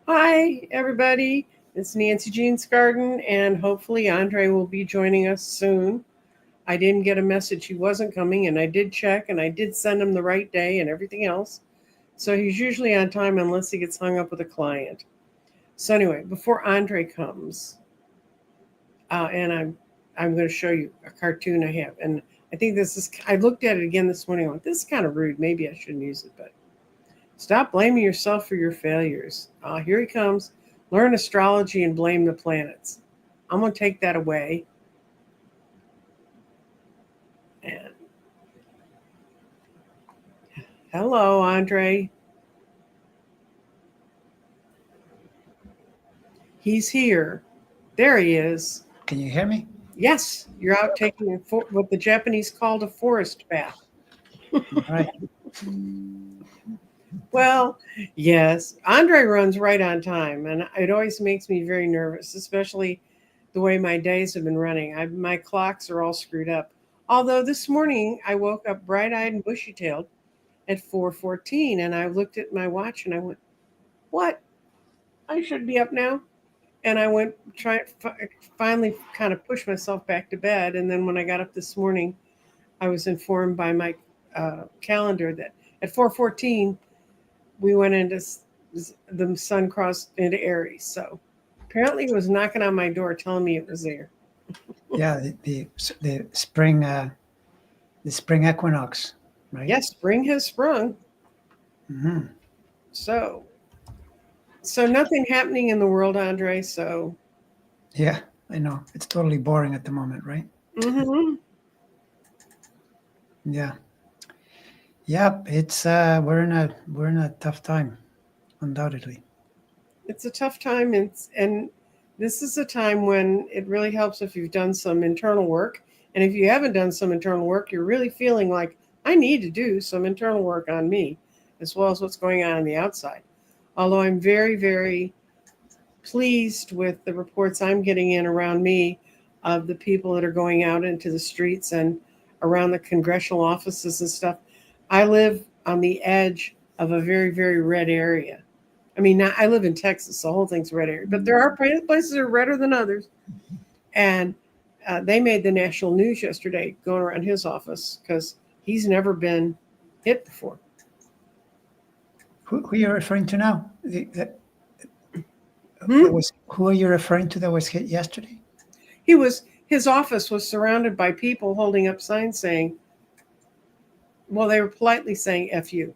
Hi, everybody. It's Nancy Jean's Garden, and hopefully Andre will be joining us soon. I didn't get a message he wasn't coming, and I did check, and I did send him the right day and everything else. So he's usually on time unless he gets hung up with a client. So anyway, before Andre comes, and I'm going to show you a cartoon I have, and I think this is. I looked at it again this morning. I went, this is kind of rude. Maybe I shouldn't use it, but stop blaming yourself for your failures. Here he comes. Learn astrology and blame the planets. I'm going to take that away. And hello, Andre. He's here. There he is. Can you hear me? Yes, you're out taking what the Japanese called a forest bath. All right. Well, yes, Andre runs right on time, and it always makes me very nervous, especially the way my days have been running. My clocks are all screwed up. Although this morning I woke up bright-eyed and bushy-tailed at 4:14, and I looked at my watch and I went, "What? I should be up now." And I went finally kind of pushed myself back to bed, and then when I got up this morning, I was informed by my calendar that at 4:14 we went into the sun crossed into Aries. So apparently it was knocking on my door telling me it was there. Yeah, the spring equinox, right? Yes, spring has sprung. Mm-hmm. So so nothing happening in the world, Andre. So Yeah, I know. It's totally boring at the moment, right? hmm Yeah. Yep. It's we're in a tough time, undoubtedly. it's a tough time, and this is a time when it really helps if you've done some internal work. And if you haven't done some internal work, you're really feeling like I need to do some internal work on me, as well as what's going on the outside. Although I'm very, very pleased with the reports I'm getting in around me of the people that are going out into the streets and around the congressional offices and stuff. I live on the edge of a very, very red area. I mean, I live in Texas, so the whole thing's red area, but there are places that are redder than others. And they made the national news yesterday going around his office because he's never been hit before. Who are you referring to now? Hmm? Who are you referring to that was hit yesterday? His office was surrounded by people holding up signs saying, well, they were politely saying "f you,"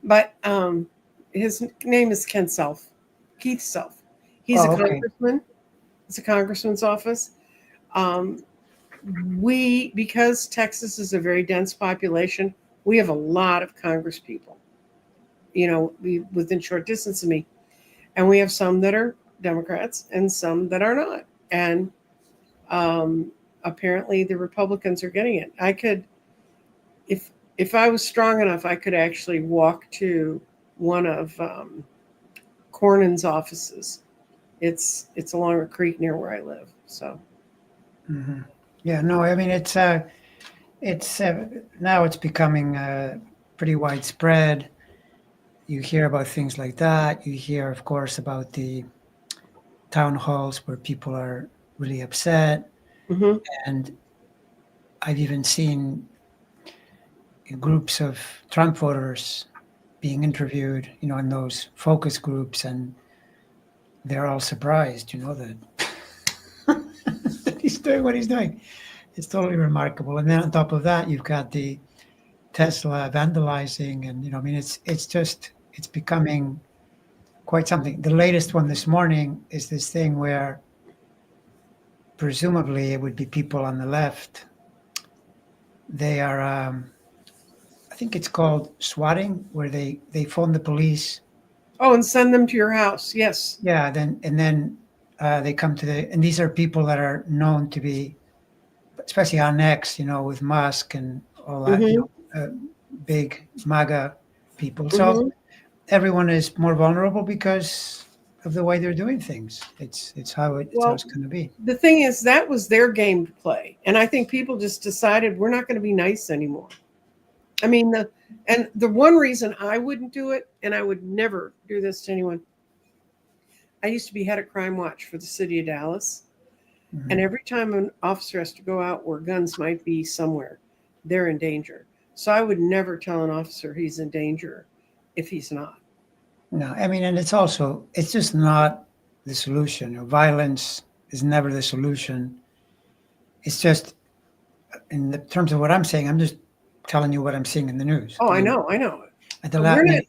but his name is Ken Self, Keith Self. He's a Oh, okay. congressman. It's a congressman's office. Um, we because Texas is a very dense population, we have a lot of Congress people. We within short distance of me, and we have some that are Democrats and some that are not. And um, apparently, the Republicans are getting it. I could, if if I was strong enough, I could actually walk to one of Cornyn's offices. It's along a creek near where I live. So Mm-hmm. Yeah. No, I mean it's now it's becoming pretty widespread. You hear about things like that. You hear, of course, about the town halls where people are really upset. hmm And I've even seen groups of Trump voters being interviewed, in those focus groups, and they're all surprised, that, that he's doing what he's doing. It's totally remarkable. And then on top of that, you've got the Tesla vandalizing, and I mean, it's becoming quite something. The latest one this morning is this thing where presumably it would be people on the left. They are, I think it's called swatting, where they phone the police. oh, and send them to your house. Yes. Yeah, then they come to and these are people that are known to be, especially on X, with Musk and all that, hmm big MAGA people. So hmm everyone is more vulnerable because of the way they're doing things. It's how Well, it's going to be. the thing is, that was their game to play, and I think people just decided we're not going to be nice anymore. I mean, the one reason I wouldn't do it, and I would never do this to anyone, I used to be head of crime watch for the city of Dallas. Mhm. And every time an officer has to go out where guns might be somewhere, they're in danger. So I would never tell an officer he's in danger if he's not. No, I mean, and it's just not the solution. You know, violence is never the solution. It's just, in the terms of what I'm saying, I'm just telling you what I'm seeing in the news. Oh, I mean, I know. at the But I mean,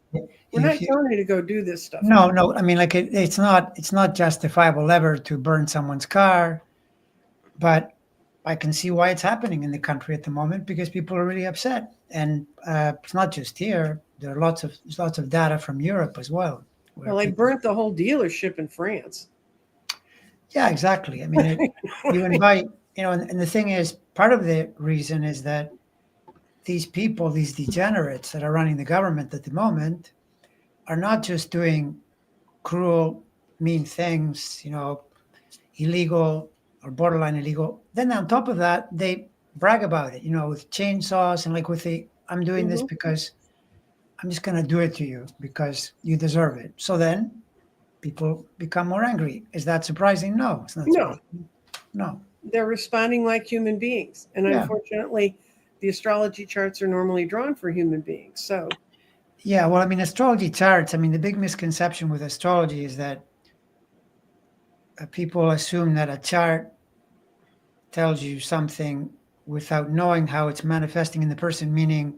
we're not if you, telling you to go do this stuff. no, no, I mean, like it's not justifiable ever to burn someone's car, but I can see why it's happening in the country at the moment because people are really upset, and it's not just here. There's lots of data from Europe as well, where Well, they people. burnt the whole dealership in France. Yeah, exactly. I mean, you invite, you know, and the thing is, part of the reason is that these people, these degenerates that are running the government at the moment, are not just doing cruel, mean things, you know, illegal or borderline illegal. Then on top of that, they brag about it, you know, with chainsaws and like with I'm doing this Hmm. because I'm just going to do it to you because you deserve it. So then people become more angry. Is that surprising? No, it's not No, surprising. No. they're responding like human beings. And Yeah. unfortunately, the astrology charts are normally drawn for human beings. So, Yeah. Well, I mean, astrology charts, I mean, the big misconception with astrology is that people assume that a chart tells you something without knowing how it's manifesting in the person, meaning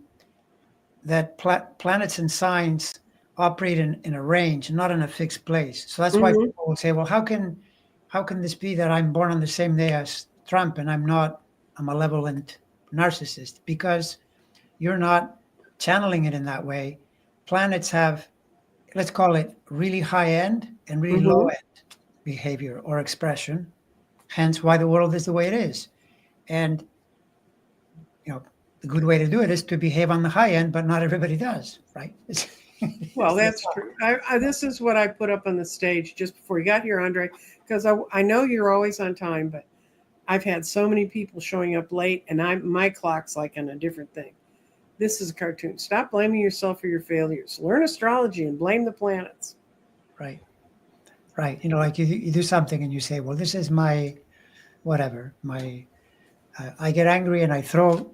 that planets and signs operate in a range, not in a fixed place. So that's why mhm. people will say, well, how can this be that I'm born on the same day as Trump and I'm not a malevolent narcissist? Because you're not channeling it in that way. Planets have, let's call it really high end and really low Mhm. end behavior or expression, hence why the world is the way it is. And you know, the good way to do it is to behave on the high end, but not everybody does, right? Well, that's true. This is what I put up on the stage just before you got here, Andre, because I know you're always on time, but I've had so many people showing up late, and my clock's like on a different thing. This is a cartoon. Stop blaming yourself for your failures. Learn astrology and blame the planets. Right, right. You know, like you do something and you say, well, this is my whatever, my, I get angry and I throw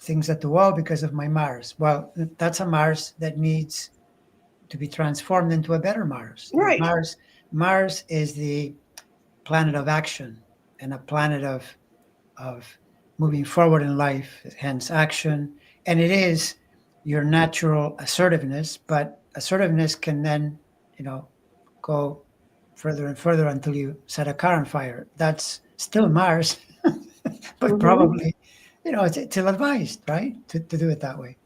things at the wall because of my Mars. Well, that's a Mars that needs to be transformed into a better Mars. You know, Right. Mars is the planet of action and a planet of moving forward in life, hence action. And it is your natural assertiveness, but assertiveness can then, you know, go further and further until you set a car on fire. That's still Mars, but Hmm. probably, you know, it's ill advised, right? To do it that way.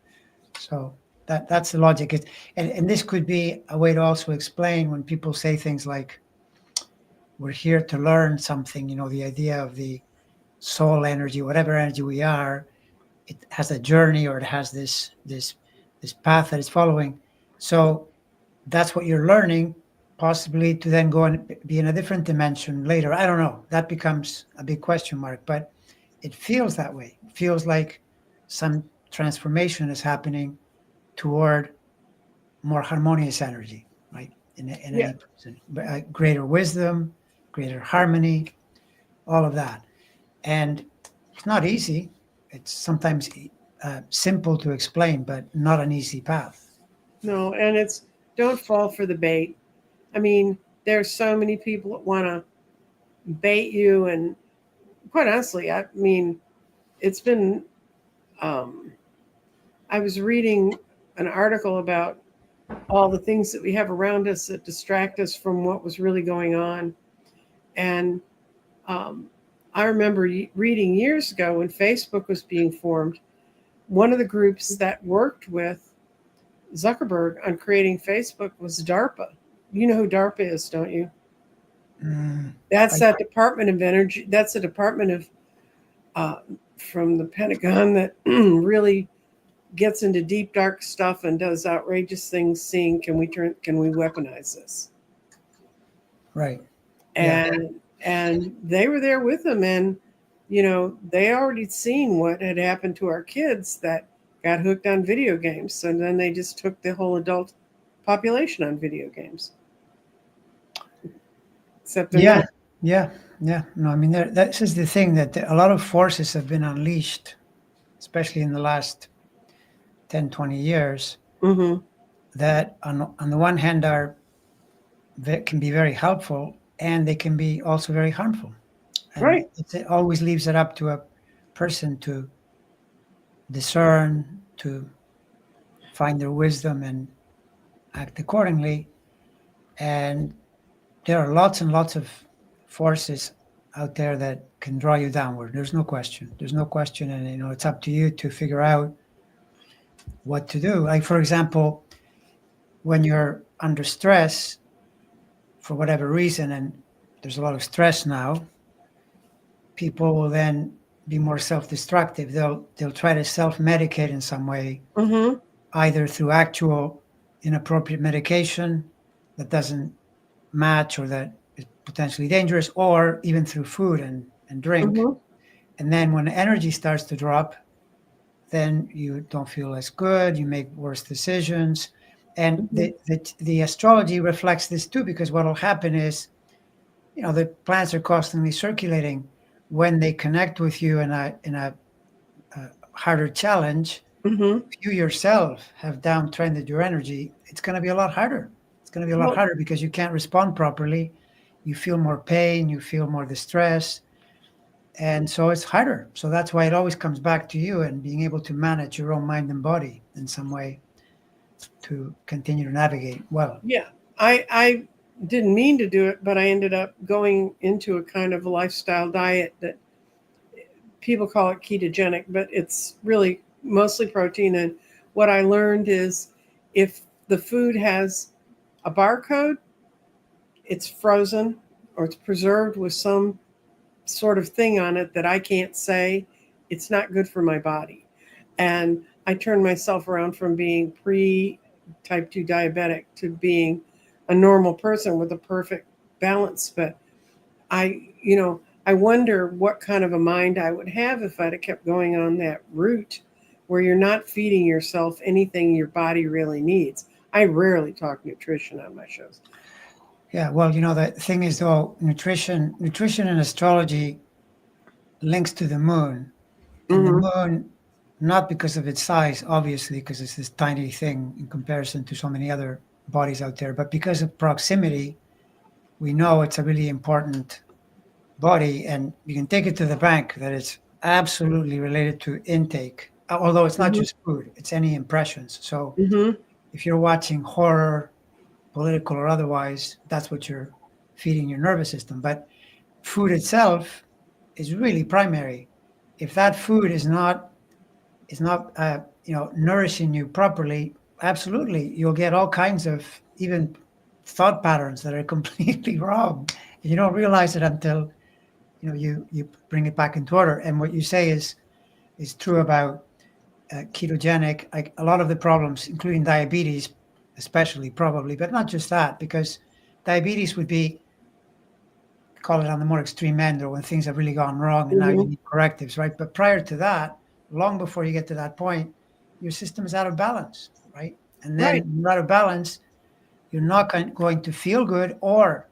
So that's the logic. And this could be a way to also explain when people say things like, we're here to learn something, you know, the idea of the soul energy, whatever energy we are, it has a journey or it has this path that it's following. So that's what you're learning, possibly to then go and be in a different dimension later. I don't know. That becomes a big question mark, but it feels that way. It feels like some transformation is happening toward more harmonious energy, right? In Yeah. any person, greater wisdom, greater harmony, all of that. And it's not easy. It's sometimes simple to explain, but not an easy path. No, and it's don't fall for the bait. I mean, there's so many people that want to bait you, and quite honestly, I mean, it's been. Um, I was reading an article about all the things that we have around us that distract us from what was really going on, and um, I remember reading years ago when Facebook was being formed. One of the groups that worked with Zuckerberg on creating Facebook was DARPA. You know who DARPA is, don't you? Mm, That's I, that Department of Energy. That's a department of uh, from the Pentagon that really gets into deep dark stuff and does outrageous things. Seeing can we weaponize this? right. Yeah. And they were there with him, and they already seen what had happened to our kids that got hooked on video games. So then they just took the whole adult population on video games. except they're Yeah, not. yeah, yeah. No, I mean, this is the thing that a lot of forces have been unleashed, especially in the last 10, 20 years, Mm-hmm. that on the one hand can be very helpful and they can be also very harmful. And Right. it always leaves it up to a person to discern, to find their wisdom and act accordingly. And there are lots and lots of forces out there that can draw you downward. There's no question. There's no question. And, it's up to you to figure out what to do. Like, for example, when you're under stress for whatever reason, and there's a lot of stress now, people will then be more self-destructive. They'll try to self-medicate in some way, Mm-hmm. either through actual inappropriate medication that doesn't match or that is potentially dangerous, or even through food and drink. Mm-hmm. And then when energy starts to drop, then you don't feel as good, you make worse decisions. And Mm-hmm. the astrology reflects this too, because what will happen is, the planets are constantly circulating. When they connect with you in a harder challenge, Mm-hmm. if you yourself have downtrended your energy, it's going to be a lot harder. It's going to be a lot Well, harder because you can't respond properly. You feel more pain, you feel more distress. And so it's harder. So that's why it always comes back to you and being able to manage your own mind and body in some way to continue to navigate well. yeah. I didn't mean to do it, but I ended up going into a kind of lifestyle diet that people call it ketogenic, but it's really mostly protein. And what I learned is if the food has a barcode, it's frozen or it's preserved with some sort of thing on it that I can't say, it's not good for my body. And I turned myself around from being pre type 2 diabetic to being a normal person with a perfect balance. But I wonder what kind of a mind I would have if I'd have kept going on that route where you're not feeding yourself anything your body really needs. I rarely talk nutrition on my shows. Yeah, well, the thing is though, nutrition and astrology links to the moon, and the Mm-hmm. moon, not because of its size, obviously, because it's this tiny thing in comparison to so many other bodies out there, but because of proximity, we know it's a really important body, and you can take it to the bank that it's absolutely related to intake. Although it's not Mm-hmm. just food, it's any impressions. So Mm-hmm. if you're watching horror, political or otherwise, that's what you're feeding your nervous system. But food itself is really primary. If that food is not nourishing you properly, absolutely you'll get all kinds of even thought patterns that are completely wrong. And you don't realize it until you bring it back into order. And what you say is true about ketogenic. Like a lot of the problems, including diabetes, especially probably, but not just that, because diabetes would be, call it on the more extreme end, or when things have really gone wrong and now you Mm-hmm. need correctives, right? But prior to that, long before you get to that point, your system is out of balance, right? And then Right. when you're out of balance, you're not going to feel good or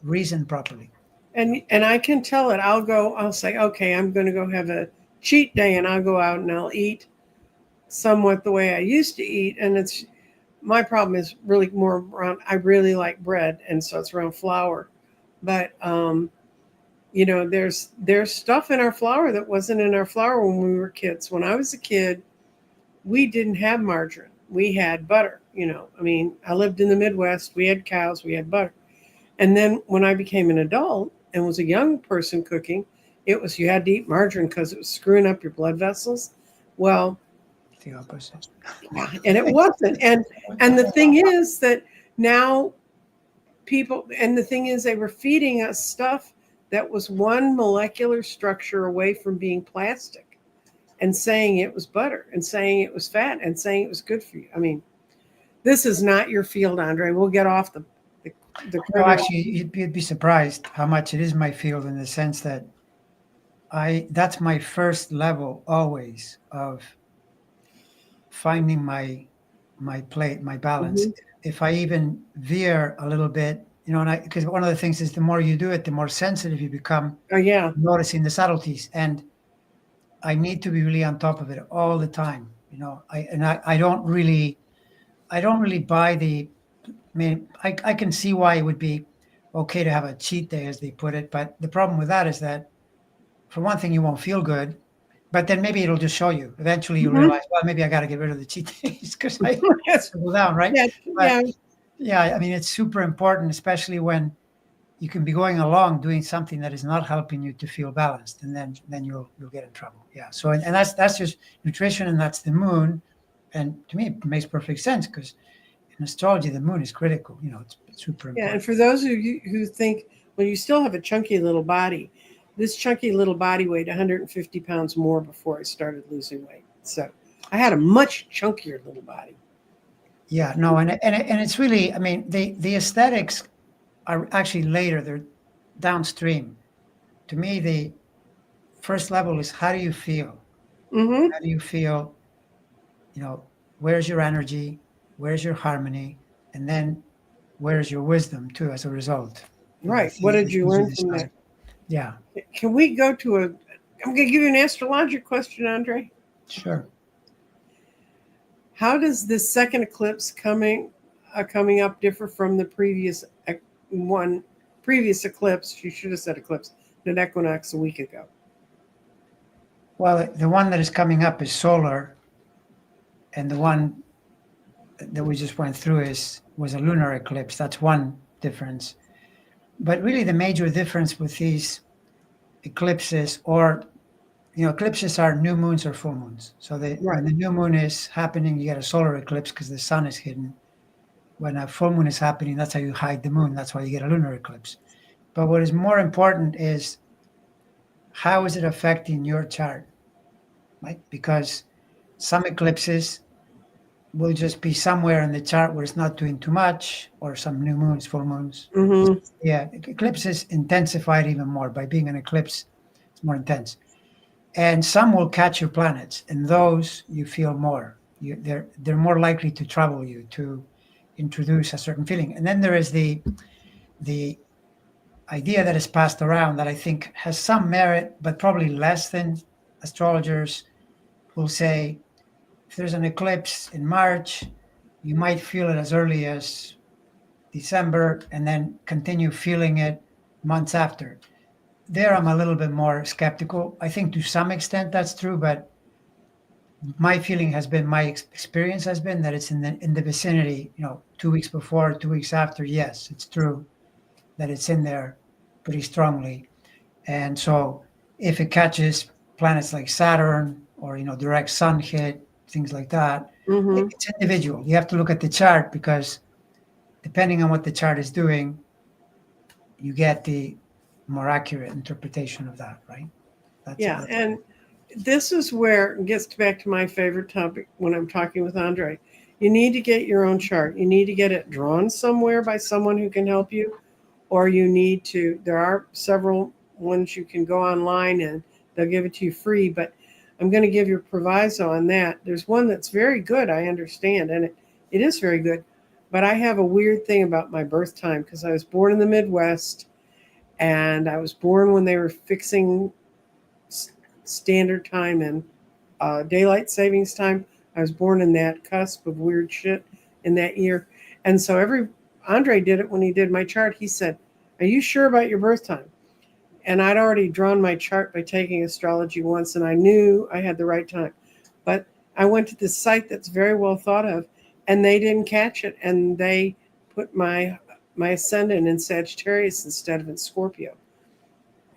reason properly. And I can tell it. I'll say, okay, I'm going to go have a cheat day, and I'll go out and I'll eat somewhat the way I used to eat. And it's my problem is really more around. I really like bread, and so it's around flour. But there's stuff in our flour that wasn't in our flour when we were kids. When I was a kid, we didn't have margarine. We had butter. I mean, I lived in the Midwest. We had cows. We had butter. And then when I became an adult and was a young person cooking, it was you had to eat margarine because it was screwing up your blood vessels. Well, The opposite. yeah, and it wasn't. And the thing is that now the thing is they were feeding us stuff that was one molecular structure away from being plastic and saying it was butter and saying it was fat and saying it was good for you. I mean, this is not your field, Andre. We'll get off the No, criminal. actually, you'd be surprised how much it is my field, in the sense that that's my first level always of finding my plate, my balance. Mhm. If I even veer a little bit you know, and because one of the things is the more you do it, the more sensitive you become, Oh yeah. noticing the subtleties. And I need to be really on top of it all the time. You know, I don't really buy the. I mean, I can see why it would be okay to have a cheat day, as they put it. But the problem with that is that, for one thing, you won't feel good. But then maybe it'll just show you. Eventually, you'll Mhm. realize, well, maybe I got to get rid of the cheat days because I Yes. settle down, right? Yeah. But Yeah. yeah, I mean, it's super important, especially when you can be going along doing something that is not helping you to feel balanced, and then you'll get in trouble. Yeah. So and that's just nutrition, and that's the moon, and to me it makes perfect sense because in astrology the moon is critical. You know, it's super Yeah. And important. for those of you who think, well, you still have a chunky little body, this chunky little body weighed 150 pounds more before I started losing weight. So I had a much chunkier little body. Yeah. No, and it's really, I mean, the aesthetics are actually later. They're downstream. To me, the first level is how do you feel? Mm-hmm. How do you feel? You know, where's your energy? Where's your harmony? And then where's your wisdom too as a result of Right. What did the you things you learn from decide? that? Yeah, Can we go to a? I'm going to give you an astrological question, Andre. sure. How does this second eclipse coming up differ from the one previous eclipse? You should have said eclipse, an equinox a week ago. Well, the one that is coming up is solar, and the one that we just went through is was a lunar eclipse. That's one difference. But really, the major difference with these eclipses, or eclipses are new moons or full moons. So Right. when the new moon is happening, you get a solar eclipse because the sun is hidden. When a full moon is happening, that's how you hide the moon. That's why you get a lunar eclipse. But what is more important is how is it affecting your chart, right? Because some eclipses will just be somewhere in the chart where it's not doing too much, or some new moons, full moons. Mm-hmm. Yeah, eclipses intensified even more by being an eclipse. It's more intense, and some will catch your planets, and those you feel more. They're more likely to trouble you, to introduce a certain feeling. And then there is the idea that is passed around that I think has some merit, but probably less than astrologers will say. If there's an eclipse in March, you might feel it as early as December and then continue feeling it months after. There, I'm a little bit more skeptical. I think to some extent that's true, but my feeling has been, my experience has been that it's in the vicinity. 2 weeks before, 2 weeks after. Yes, it's true that it's in there pretty strongly. And so, if it catches planets like Saturn, or direct sun hit, things like that, Mm-hmm. it's individual. You have to look at the chart, because depending on what the chart is doing, you get the more accurate interpretation of that, right? Yeah. That's And this is where it gets back to my favorite topic when I'm talking with Andre. You need to get your own chart. You need to get it drawn somewhere by someone who can help you, or you need to. There are several ones you can go online and they'll give it to you free. But I'm going to give you a proviso on that. There's one that's very good, I understand, and it is very good. But I have a weird thing about my birth time because I was born in the Midwest, and I was born when they were fixing standard time and daylight savings time. I was born in that cusp of weird shit in that year. And so Andre did it when he did my chart. He said, "Are you sure about your birth time?" And I'd already drawn my chart by taking astrology once, and I knew I had the right time. But I went to this site that's very well thought of, and they didn't catch it, and they put my ascendant in Sagittarius instead of in Scorpio.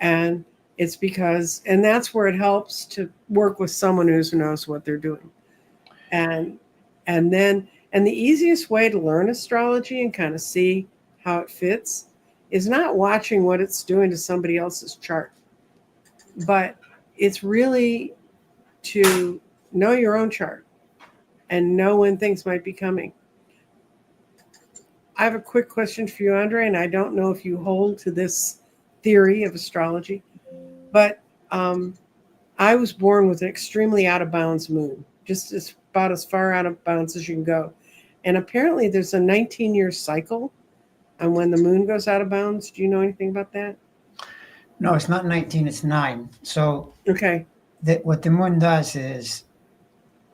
And it's because, and that's where it helps to work with someone who knows what they're doing. And and the easiest way to learn astrology and kind of see how it fits is not watching what it's doing to somebody else's chart, but it's really to know your own chart and know when things might be coming. I have a quick question for you, Andre, and I don't know if you hold to this theory of astrology, but I was born with an extremely out of bounds moon, just about as far out of bounds as you can go. And apparently, there's a 19-year cycle and when the moon goes out of bounds. Do you know anything about that? No, it's not 19, it's 9. So Okay. what the moon does is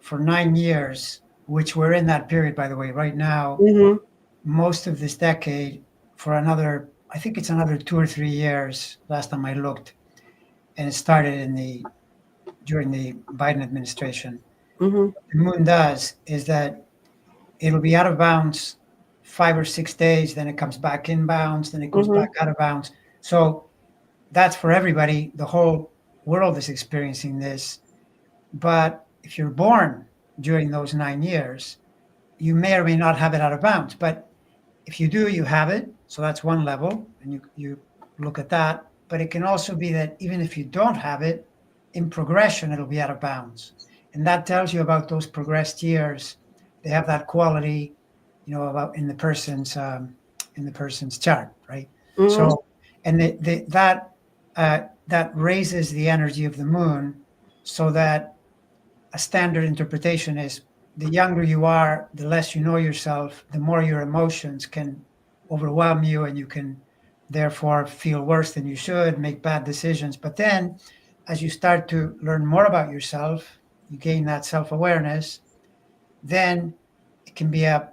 for 9 years, which we're in that period, by the way, right now, Mm-hmm. most of this decade, for another, I think it's another 2 or 3 years, last time I looked, and it started during the Biden administration. Mm-hmm. What the moon does is that it'll be out of bounds 5 or 6 days, then it comes back in bounds, then it goes Mm-hmm. back out of bounds. So that's for everybody. The whole world is experiencing this. But if you're born during those 9 years, you may or may not have it out of bounds. But if you do, you have it. So that's one level, and you look at that. But it can also be that even if you don't have it, in progression, it'll be out of bounds. And that tells you about those progressed years. They have that quality, about in the person's chart, right? Mm-hmm. So, and that raises the energy of the moon, so that a standard interpretation is the younger you are, the less you know yourself, the more your emotions can overwhelm you, and you can therefore feel worse than you should, make bad decisions. But then, as you start to learn more about yourself, you gain that self awareness, then it can be a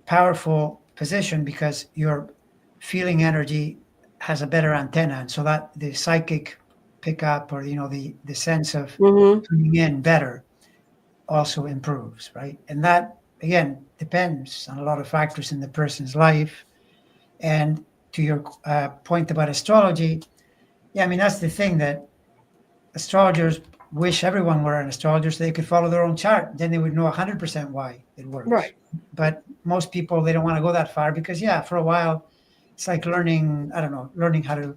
powerful position because your feeling energy has a better antenna. And so that the psychic pickup, or, the sense of Mm-hmm. tuning in better, also improves, right? And that again depends on a lot of factors in the person's life. And to your point about astrology, yeah, I mean that's the thing, that astrologers wish everyone were an astrologer so they could follow their own chart. Then they would know 100% why it works. Right. But most people, they don't want to go that far because, yeah, for a while, it's like learning, I don't know, learning how to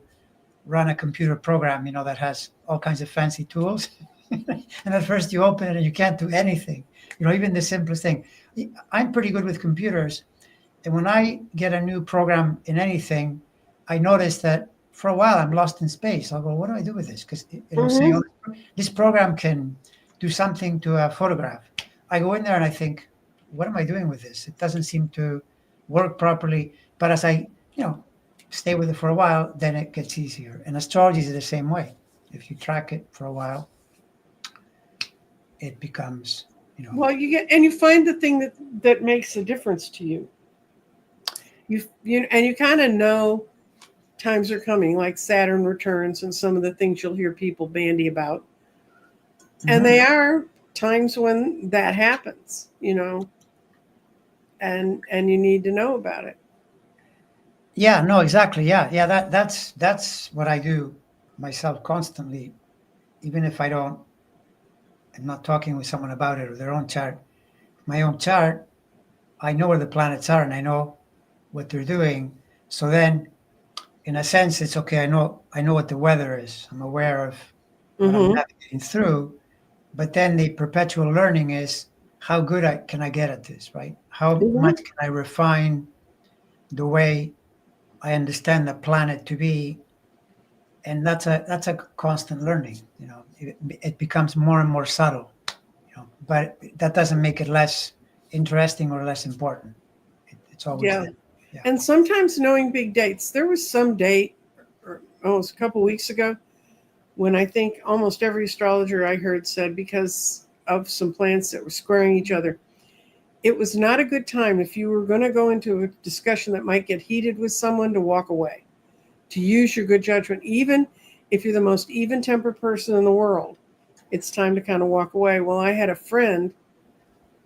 run a computer program, that has all kinds of fancy tools. And at first you open it and you can't do anything, even the simplest thing. I'm pretty good with computers. And when I get a new program in anything, I notice that for a while I'm lost in space. I'll go, what do I do with this? Because it'll say, Mm-hmm. oh, this program can do something to a photograph. I go in there and I think, what am I doing with this? It doesn't seem to work properly. But as I, stay with it for a while, then it gets easier. And astrology is the same way. If you track it for a while, it becomes, Well, you find the thing that makes a difference to you. You kind of know times are coming, like Saturn returns and some of the things you'll hear people bandy about. And mhm. they are times when that happens, and you need to know about it. Yeah, no, exactly. Yeah. That's what I do myself constantly, even if I'm not talking with someone about it or their own chart. My own chart, I know where the planets are and I know what they're doing. So then, in a sense, it's okay. I know what the weather is. I'm aware of what I'm Mm-hmm. navigating through. But then the perpetual learning is, how good can I get at this, right? How Mm-hmm. much can I refine the way I understand the planet to be? And that's a constant learning. It becomes more and more subtle. But that doesn't make it less interesting or less important. It's always Yeah. there. Yeah. And sometimes knowing big dates. There was some date, it was a couple weeks ago, when I think almost every astrologer I heard said, because of some planets that were squaring each other, it was not a good time if you were going to go into a discussion that might get heated with someone to walk away, to use your good judgment. Even if you're the most even tempered person in the world, it's time to kind of walk away. Well, I had a friend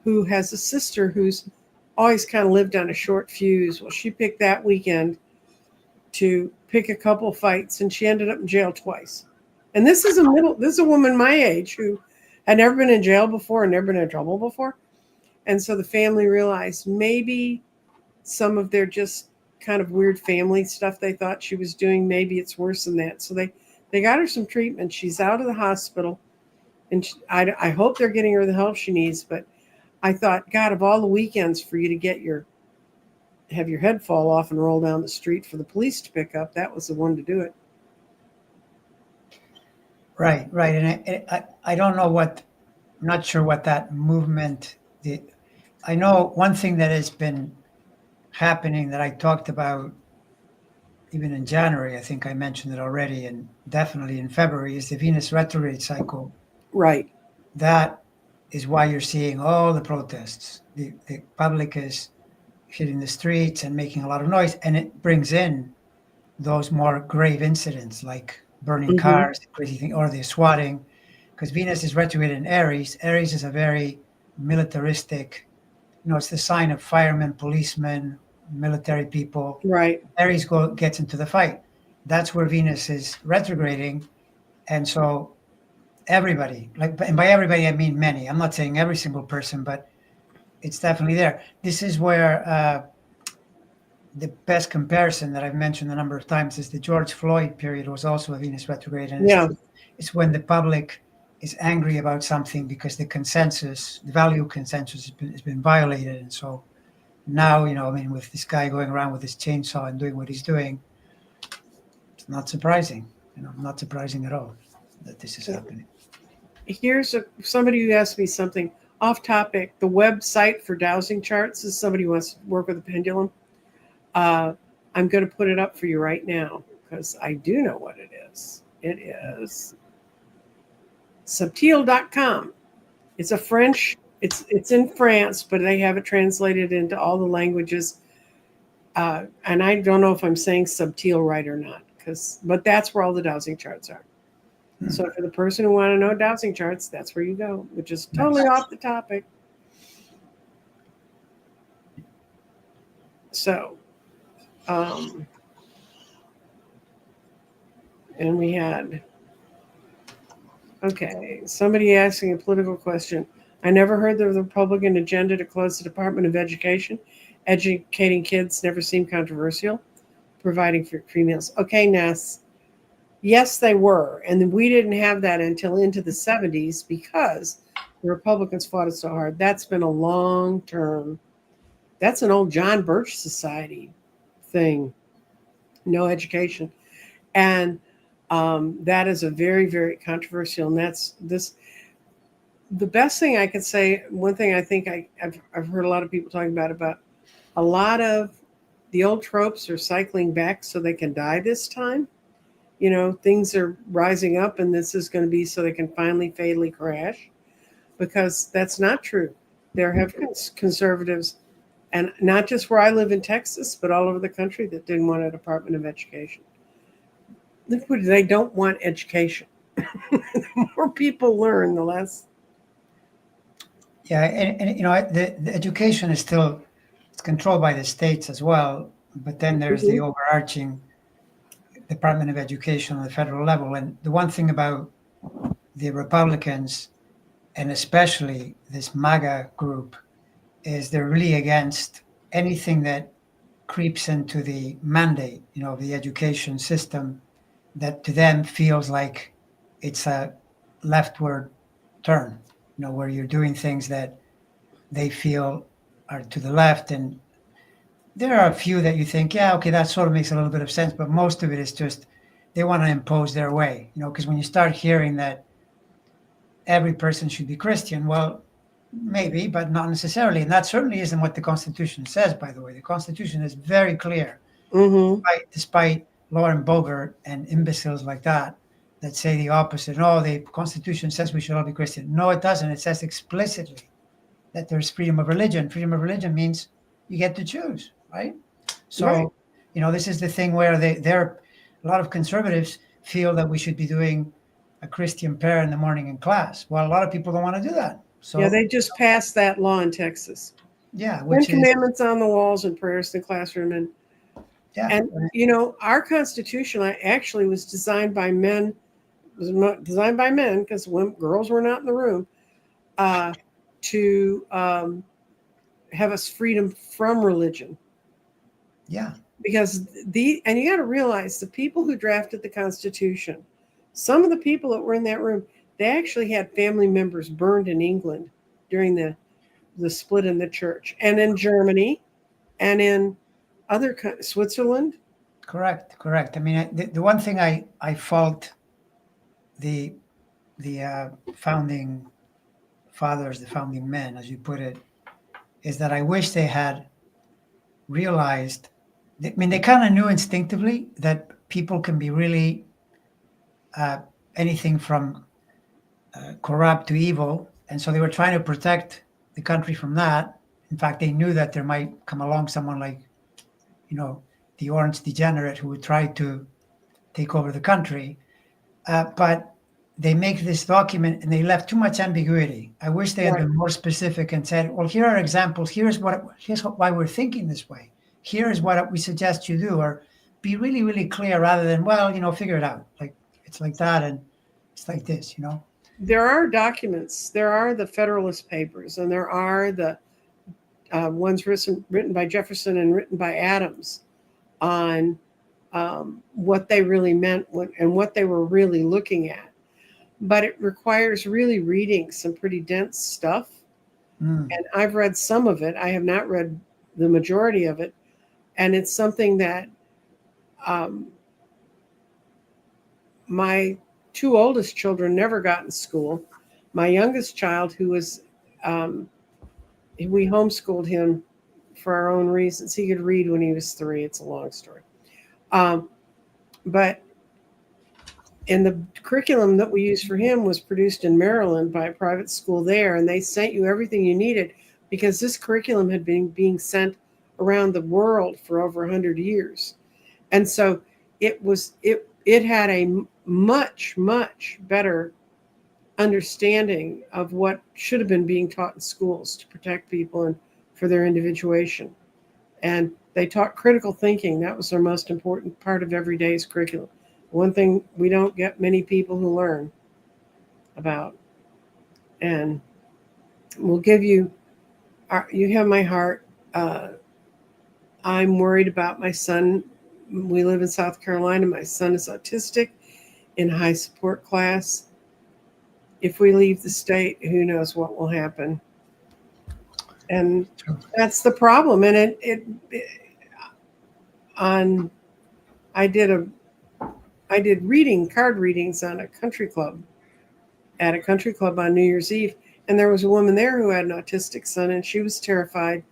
who has a sister who's always kind of lived on a short fuse. Well, she picked that weekend to pick a couple fights, and she ended up in jail twice. And this is a woman my age who had never been in jail before and never been in trouble before. And so the family realized maybe some of their just kind of weird family stuff they thought she was doing, maybe it's worse than that. So they got her some treatment. She's out of the hospital, and I hope they're getting her the help she needs. But I thought, God, of all the weekends for you to have your head fall off and roll down the street for the police to pick up, that was the one to do it. Right. Right. And I don't know I'm not sure what that movement did. I know one thing that has been happening that I talked about even in January. I think I mentioned it already, and definitely in February, is the Venus retrograde cycle. Right. That is why you're seeing all the protests. The public is hitting the streets and making a lot of noise, and it brings in those more grave incidents like burning Hmm. cars, crazy thing, or the swatting, because Venus is retrograde in Aries. Aries is a very militaristic, it's the sign of firemen, policemen, military people. Right. Aries gets into the fight. That's where Venus is retrograding, and so everybody, and by everybody I mean many. I'm not saying every single person, but it's definitely there. This is where the best comparison that I've mentioned a number of times is the George Floyd period was also a Venus retrograde, and Yeah. it's when the public is angry about something because the value consensus has been violated, and so now, with this guy going around with his chainsaw and doing what he's doing, it's not surprising, not surprising at all that this is happening. Here's somebody who asked me something off topic. The website for dowsing charts is somebody who wants to work with a pendulum. I'm going to put it up for you right now because I do know what it is. It is subtil.com. It's a French, it's in France, but they have it translated into all the languages. And I don't know if I'm saying subtil right or not, but that's where all the dowsing charts are. So for the person who want to know dowsing charts, that's where you go, which is totally off the topic. So, and we had, okay, somebody asking a political question. I never heard the Republican agenda to close the Department of Education. Educating kids never seemed controversial. Providing for free meals. Okay, Ness. Yes, they were. And we didn't have that until into the 70s because the Republicans fought it so hard. That's been a long term, that's an old John Birch Society thing. No education. And that is a very, very controversial. And that's this. The best thing I could say, one thing I think I've heard a lot of people talking about a lot of the old tropes are cycling back so they can die this time. Things are rising up and this is going to be so they can finally fatally crash, because that's not true. There have conservatives, and not just where I live in Texas, but all over the country, that didn't want a Department of Education. They don't want education. The more people learn, the less. Yeah, and the education is still, it's controlled by the states as well, but then there's the overarching Department of Education on the federal level. And the one thing about the Republicans, and especially this MAGA group, is they're really against anything that creeps into the mandate, of the education system, that to them feels like it's a leftward turn, where you're doing things that they feel are to the left. And there are a few that you think, yeah, okay, that sort of makes a little bit of sense, but most of it is just they want to impose their way, because when you start hearing that every person should be Christian, well, maybe, but not necessarily. And that certainly isn't what the Constitution says, by the way. The Constitution is very clear, Mm-hmm. despite Lauren Boebert and imbeciles like that say the opposite. No, the Constitution says we should all be Christian. No, it doesn't. It says explicitly that there's freedom of religion. Freedom of religion means you get to choose, right? So, Right. this is the thing where a lot of conservatives feel that we should be doing a Christian prayer in the morning in class. Well, a lot of people don't want to do that. So, Yeah, they just passed that law in Texas. yeah, 10 which is, commandments on the walls and prayers in the classroom. yeah, And our Constitution actually was designed by men. Was designed by men because girls were not in the room, to have us freedom from religion. yeah, Because and you got to realize the people who drafted the Constitution, some of the people that were in that room, they actually had family members burned in England during the split in the church, and in Germany, and in Switzerland. correct. I mean, the one thing I fault the founding fathers, the founding men, as you put it, is that I wish they had realized, I mean, they kind of knew instinctively that people can be really anything from corrupt to evil. And so they were trying to protect the country from that. In fact, they knew that there might come along someone like, the orange degenerate who would try to take over the country. But they make this document and they left too much ambiguity. I wish they had Right. been more specific and said, well, here are examples. Here's why we're thinking this way. Here is what we suggest you do, or be really, really clear rather than, well, figure it out. Like it's like that. And it's like this, There are documents. There are the Federalist Papers, and there are the ones written by Jefferson and written by Adams on what they really meant and what they were really looking at. But it requires really reading some pretty dense stuff. Mm. And I've read some of it. I have not read the majority of it. And it's something that my two oldest children never got in school. My youngest child, who was, we homeschooled him for our own reasons. He could read when he was 3. It's a long story. But in the curriculum that we used for him was produced in Maryland by a private school there, and they sent you everything you needed because this curriculum had been being sent around the world for over 100 years. And so it had a much, much better understanding of what should have been being taught in schools to protect people and for their individuation. And they taught critical thinking. That was their most important part of every day's curriculum. One thing we don't get many people who learn about. And we'll give you have my heart. I'm worried about my son. We live in South Carolina. My son is autistic in a high support class. If we leave the state, who knows what will happen. And that's the problem. And I did card readings on a country club, at a country club on New Year's Eve. And there was a woman there who had an autistic son, and she was terrified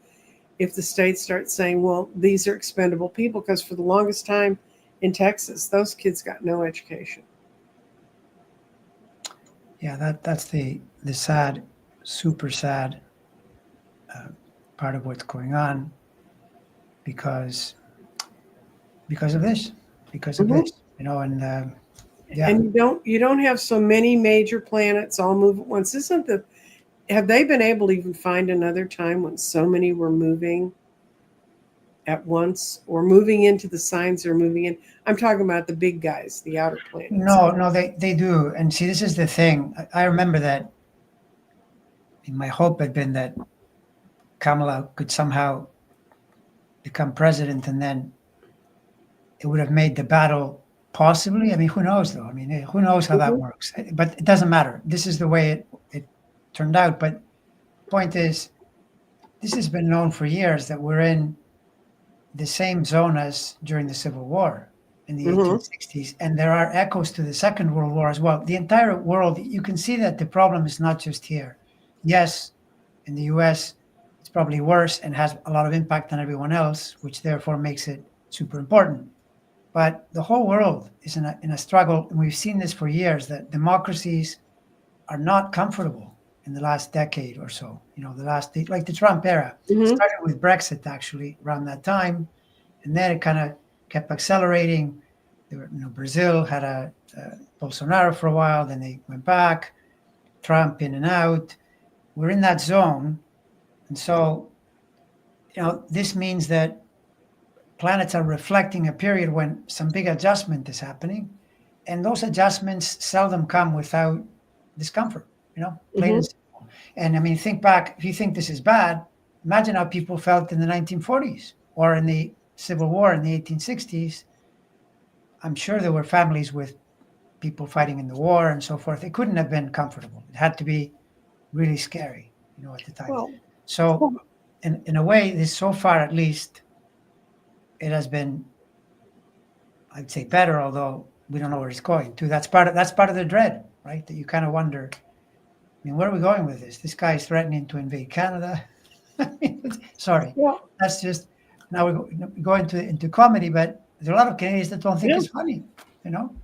if the state starts saying, well, these are expendable people, because for the longest time in Texas, those kids got no education. Yeah, that's the sad, super sad part of what's going on because of this, and yeah. And you don't have so many major planets all move at once. Have they been able to even find another time when so many were moving at once, or moving into the signs they're moving in? I'm talking about the big guys, the outer planets. No, they do. And see, this is the thing. I remember that my hope had been that Kamala could somehow become president, and then it would have made the battle possibly. I mean, who knows, though? I mean, who knows how that works? But it doesn't matter. This is the way it turned out. But point is, this has been known for years that we're in the same zone as during the Civil War in the 1860s. And there are echoes to the Second World War as well. The entire world, you can see that the problem is not just here. Yes, in the US, it's probably worse and has a lot of impact on everyone else, which therefore makes it super important. But the whole world is in a struggle, and we've seen this for years, that democracies are not comfortable in the last decade or so. Like the Trump era. It started with Brexit, actually, around that time, and then it kind of kept accelerating. Brazil had Bolsonaro for a while, then they went back, Trump in and out. We're in that zone, and so this means that planets are reflecting a period when some big adjustment is happening, and those adjustments seldom come without discomfort, plain and simple. And I mean, think back, if you think this is bad, imagine how people felt in the 1940s or in the Civil War in the 1860s. I'm sure there were families with people fighting in the war and so forth. It couldn't have been comfortable. It had to be really scary, at the time. Well, so in a way, this so far, at least, it has been, I'd say, better, although we don't know where it's going to. That's part of the dread, right? That you kind of wonder, I mean, where are we going with this? This guy is threatening to invade Canada. Sorry, well, that's just now we go into comedy, but there are a lot of Canadians that don't think Yeah. it's funny, you know?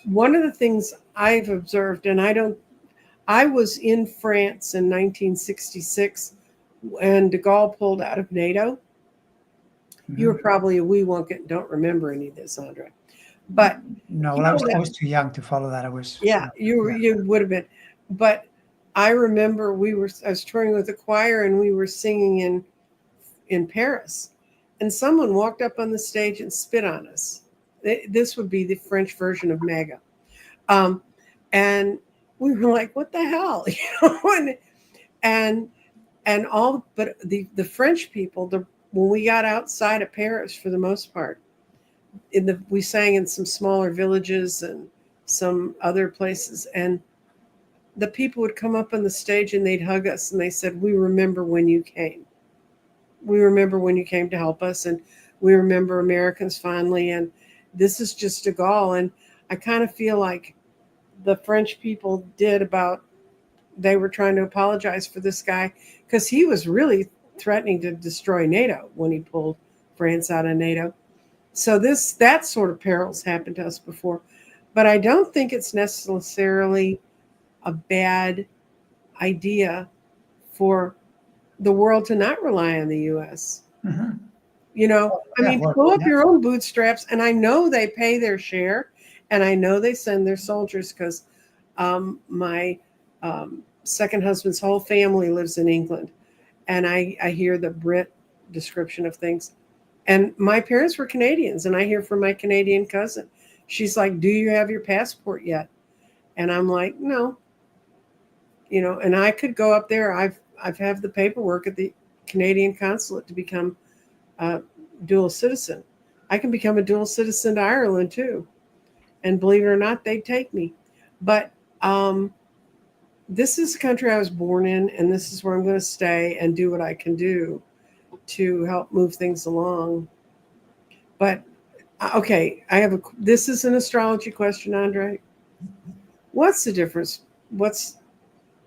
One of the things I've observed, and I was in France in 1966 when de Gaulle pulled out of NATO. You were probably a wee wonk and don't remember any of this, Andre. But No, he well, pulled I out, was too young to follow that. I was, yeah, you would have been. But I remember I was touring with a choir and we were singing in Paris, and someone walked up on the stage and spit on us. This would be the French version of MAGA. And we were like, what the hell? And all, but the French people, when we got outside of Paris, for the most part, we sang in some smaller villages and some other places, and the people would come up on the stage and they'd hug us and they said, we remember when you came. We remember when you came to help us, and we remember Americans fondly, and this is just de Gaulle. And I kind of feel like the French people they were trying to apologize for this guy because he was really threatening to destroy NATO when he pulled France out of NATO. So that sort of perils happened to us before. But I don't think it's necessarily a bad idea for the world to not rely on the U.S. Mhm. You know, I Yeah, mean, well, pull up yeah. your own bootstraps. And I know they pay their share, and I know they send their soldiers because my second husband's whole family lives in England, and I hear the Brit description of things. And my parents were Canadians, and I hear from my Canadian cousin. She's like, "Do you have your passport yet?" And I'm like, "No." You know, and I could go up there. I've have the paperwork at the Canadian consulate to become a dual citizen. I can become a dual citizen to Ireland too, and believe it or not, they'd take me. But this is the country I was born in, and this is where I'm going to stay and do what I can do to help move things along. But okay, this is an astrology question, Andre. What's the difference?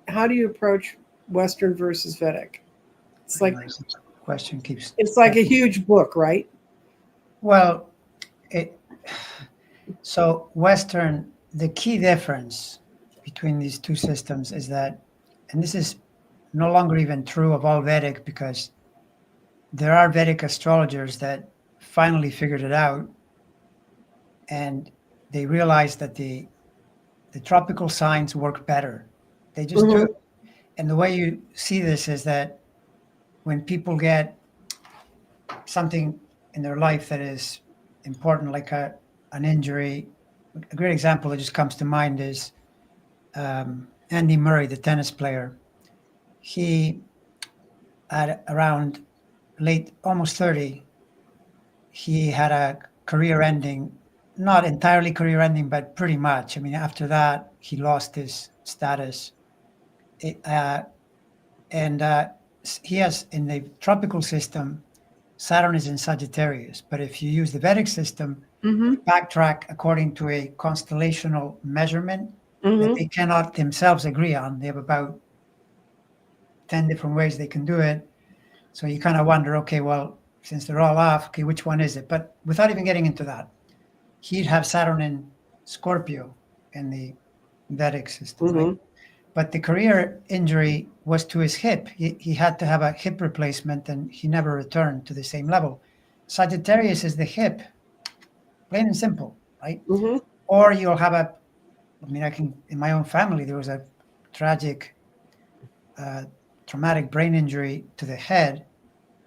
How do you approach Western versus Vedic? It's like Question keeps. it's like a huge book, right? Well, so Western, the key difference between these two systems is that, and this is no longer even true of all Vedic, because there are Vedic astrologers that finally figured it out, and they realized that the tropical signs work better. They just do. And the way you see this is that when people get something in their life that is important, like an injury, a great example that just comes to mind is Andy Murray, the tennis player. He, at around late, almost 30, he had a career ending, not entirely career ending, but pretty much. I mean, after that, he lost his status. And he has, in the tropical system, Saturn is in Sagittarius. But if you use the Vedic system, backtrack according to a constellational measurement that they cannot themselves agree on. They have about 10 different ways they can do it. So you kind of wonder, okay, well, since they're all off, okay, which one is it? But without even getting into that, he'd have Saturn in Scorpio in the Vedic system, right? But the career injury was to his hip. He had to have a hip replacement, and he never returned to the same level. Sagittarius is the hip, plain and simple, right? Or you'll have in my own family, there was a tragic, traumatic brain injury to the head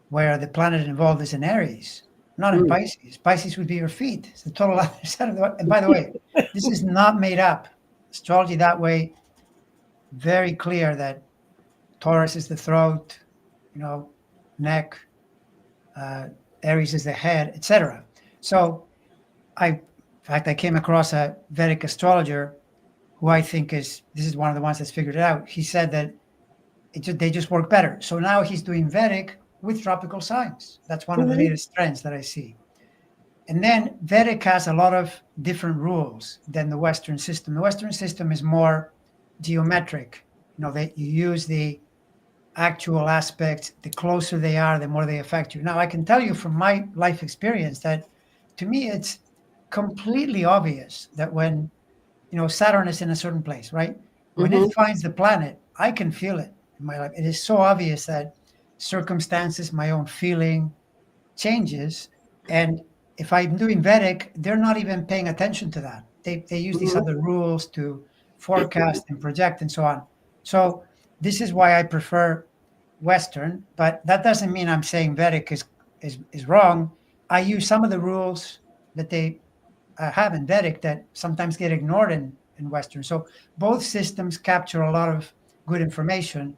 where the planet involved is in Aries, not in Pisces. Pisces would be your feet. It's the total other side of the. And by the way, this is not made up. Astrology that way, very clear that Taurus is the throat, neck, Aries is the head, etc. So in fact, I came across a Vedic astrologer who I think this is one of the ones that's figured it out. He said that they just work better. So now he's doing Vedic with tropical signs. That's one of the latest trends that I see. And then Vedic has a lot of different rules than the Western system. The Western system is more geometric. You use the actual aspects, the closer they are, the more they affect you. Now, I can tell you from my life experience that to me, it's completely obvious that when, Saturn is in a certain place, right? When Mm-hmm. it finds the planet, I can feel it in my life. It is so obvious that circumstances, my own feeling changes. And if I'm doing Vedic, they're not even paying attention to that. They use these Mm-hmm. other rules to forecast and project and so on. So this is why I prefer Western, but that doesn't mean I'm saying Vedic is wrong. I use some of the rules that they have in Vedic that sometimes get ignored in Western. So both systems capture a lot of good information.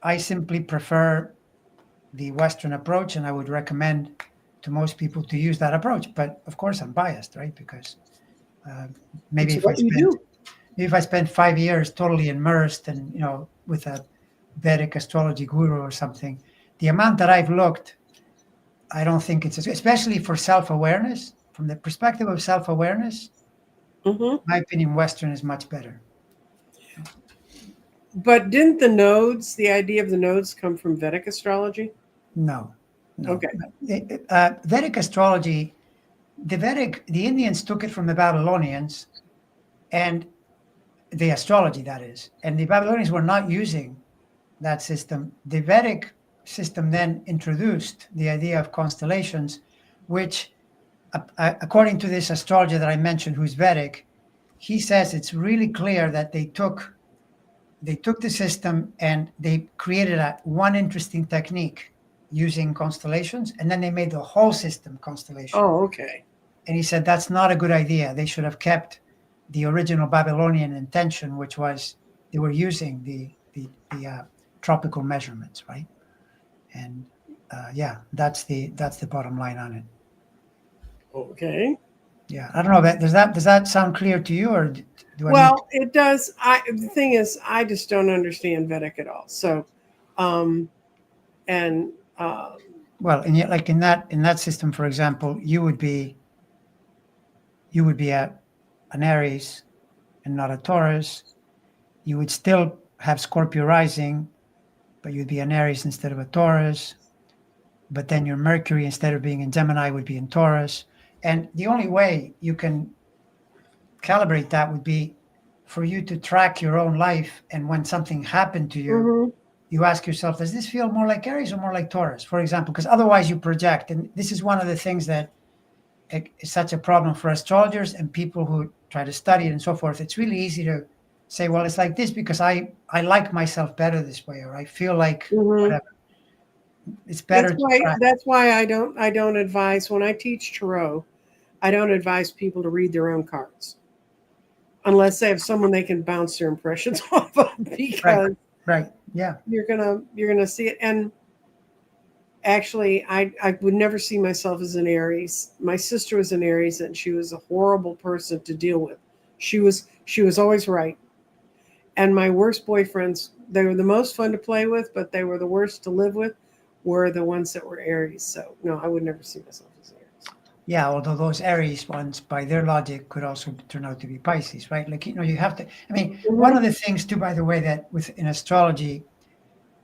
I simply prefer the Western approach, and I would recommend to most people to use that approach. But of course, I'm biased, right? Because uh, maybe It's if I what you spent do. maybe if I spent 5 years totally immersed and with a Vedic astrology guru or something, the amount that I've looked, I don't think it's especially for self-awareness. From the perspective of self-awareness, Mm-hmm. my opinion, Western is much better. But didn't the idea of the nodes come from Vedic astrology? No, no. Okay. Vedic astrology, the Indians took it from the Babylonians, and the astrology that is, and the Babylonians were not using that system. The Vedic system then introduced the idea of constellations, which, according to this astrologer that I mentioned, who's Vedic, he says it's really clear that they took the system and they created one interesting technique using constellations, and then they made the whole system constellation. Oh, okay. And he said that's not a good idea. They should have kept the original Babylonian intention, which was they were using the tropical measurements, right? And yeah, that's the bottom line on it. Okay. Yeah, I don't know. Does that sound clear to you, or do I need? Well, it does. The thing is, I just don't understand Vedic at all. So, um, and Well, and yet, like in that system, for example, you would be an Aries and not a Taurus. You would still have Scorpio rising, but you'd be an Aries instead of a Taurus. But then your Mercury, instead of being in Gemini, would be in Taurus. And the only way you can calibrate that would be for you to track your own life. And when something happened to you, mhm. you ask yourself, does this feel more like Aries or more like Taurus, for example? Because otherwise you project. And this is one of the things that is such a problem for astrologers and people who try to study it and so forth. It's really easy to say, well, it's like this because I like myself better this way, or I feel like Mhm. whatever. It's better to track. That's why I don't advise when I teach tarot. I don't advise people to read their own cards unless they have someone they can bounce their impressions off of, Right, because right. Yeah. you're gonna see it. And actually, I would never see myself as an Aries. My sister was an Aries, and she was a horrible person to deal with. She was always right. And my worst boyfriends, they were the most fun to play with, but they were the worst to live with, were the ones that were Aries. So no, I would never see myself as Aries. Yeah, although those Aries ones, by their logic, could also turn out to be Pisces, right? Like, you have to, I mean, one Mhm. of the things too, by the way, that in astrology,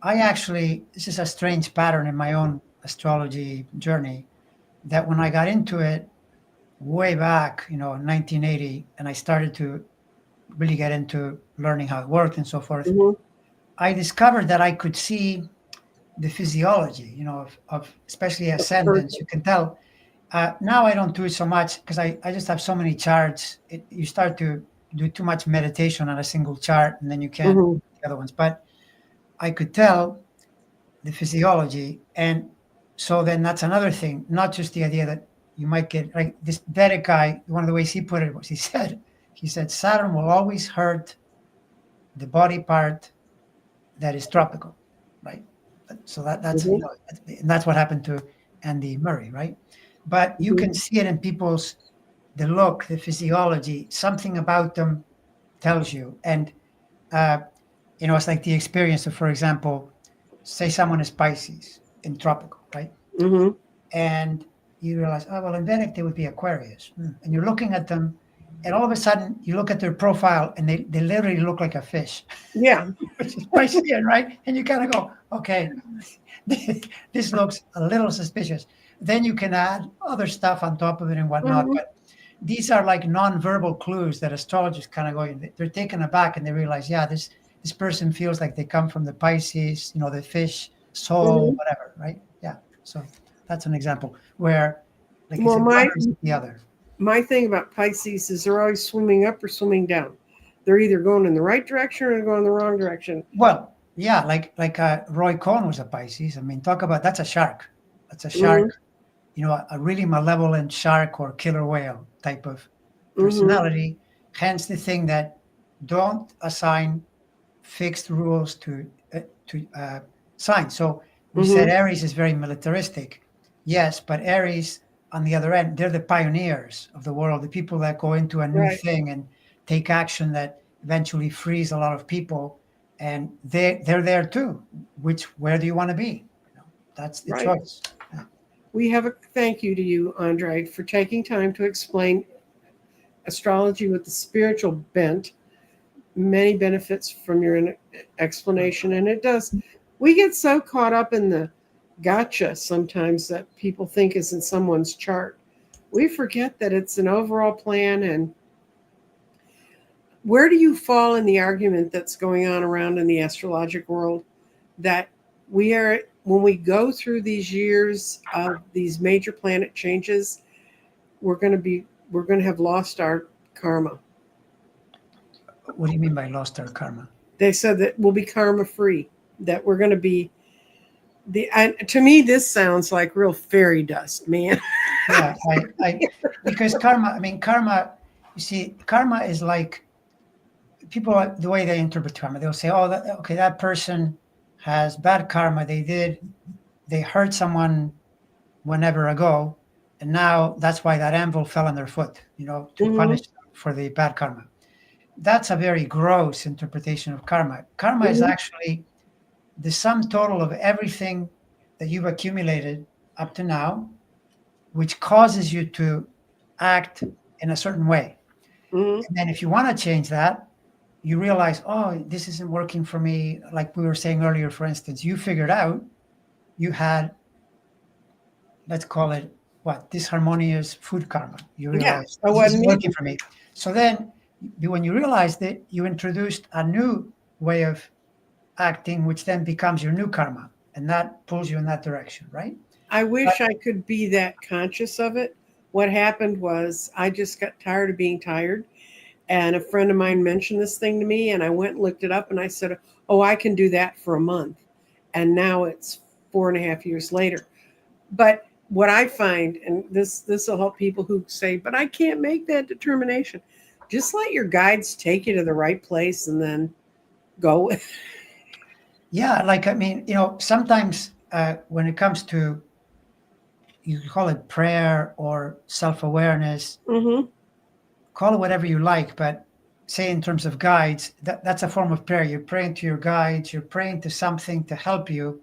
this is a strange pattern in my own astrology journey, that when I got into it way back, in 1980, and I started to really get into learning how it worked and so forth, Mhm. I discovered that I could see the physiology, of especially Of the ascendants. person. You can tell. Now I don't do it so much because I just have so many charts. You start to do too much meditation on a single chart, and then you can't Mhm. do the other ones. But I could tell the physiology, and so then that's another thing. Not just the idea that you might get like this Vedic guy. One of the ways he put it was he said Saturn will always hurt the body part that is tropical, right? So that's Mhm. and that's what happened to Andy Murray, right? But you Mhm. can see it in people's the look, the physiology, something about them tells you, and uh, it's like the experience of, for example, say someone is Pisces in tropical, right? Mhm. And you realize, oh well, in Vedic they would be Aquarius, and you're looking at them, and all of a sudden you look at their profile and they literally look like a fish, Yeah. which is Piscean, right? And you kind of go, okay, this looks a little suspicious. Then you can add other stuff on top of it and whatnot. Mhm. But these are like non-verbal clues that astrologists kind of go, they're taken aback and they realize, yeah, this person feels like they come from the Pisces, the fish soul, Mhm. whatever, right? Yeah. So that's an example where, like I Well, said, one is the other. my thing about Pisces is they're always swimming up or swimming down. They're either going in the right direction or going the wrong direction. Well, yeah, like Roy Cohn was a Pisces. I mean, talk about that's a shark. That's a Mhm. shark, a really malevolent shark or killer whale type of Mhm. personality. Hence the thing that don't assign fixed rules to signs. So we said Mhm. Aries is very militaristic. Yes, but Aries on the other end, they're the pioneers of the world, the people that go into a new Right. thing and take action that eventually frees a lot of people. And they're there too. Where do you want to be? That's the Right. choice. Yeah. We have a thank you to you, Andre, for taking time to explain astrology with the spiritual bent. Many benefits from your explanation, and it does. We get so caught up in the gotcha sometimes that people think is in someone's chart. We forget that it's an overall plan. And where do you fall in the argument that's going on around in the astrologic world that we are, when we go through these years of these major planet changes, we're going to have lost our karma? What do you mean by lost our karma? They said that we'll be karma free, that we're going to be and to me this sounds like real fairy dust, man. Yeah, because karma, I mean, karma, you see, karma is like people, the way they interpret karma, they'll say, oh, okay, that person has bad karma. They hurt someone whenever ago, and now that's why that anvil fell on their foot, to Hmm. punish them for the bad karma. That's a very gross interpretation of karma. Karma is Hmm. actually the sum total of everything that you've accumulated up to now, which causes you to act in a certain way. Hmm. And then if you want to change that, you realize, oh, this isn't working for me. Like we were saying earlier, for instance, you figured out you had, let's call it what, disharmonious food karma. You Yeah, realize I this isn't wasn't working eating. for me. So then when you realized it, you introduced a new way of acting, which then becomes your new karma. And that pulls you in that direction, right? I But wish I could be that conscious of it. What happened was I just got tired of being tired. And a friend of mine mentioned this thing to me, and I went and looked it up, and I said, oh, I can do that for a month. And now it's 4.5 years later. But what I find, and this will help people who say, but I can't make that determination. Just let your guides take you to the right place and then go. yeah, like, I mean, sometimes when it comes to, you call it prayer or self awareness, Hmm. call it whatever you like, but say in terms of guides, that's a form of prayer. You're praying to your guides, you're praying to something to help you.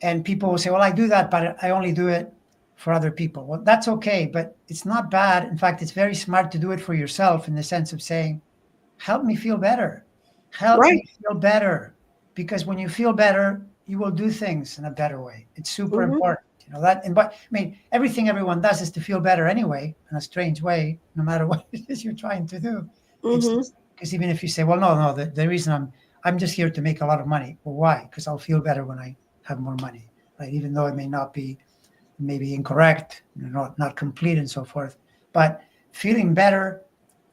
And people will say, well, I do that, but I only do it for other people. Well, that's okay, but it's not bad. In fact, it's very smart to do it for yourself in the sense of saying, help me feel better. Help me Right. feel better. Because when you feel better, you will do things in a better way. It's super Hmm. important. That, and but I mean, everything everyone does is to feel better anyway, in a strange way, no matter what it is you're trying to do. It's Hmm. because even if you say, well, no, the reason I'm just here to make a lot of money. Well, why? Because I'll feel better when I have more money, right? Even though it may not be maybe incorrect, not complete and so forth. But feeling better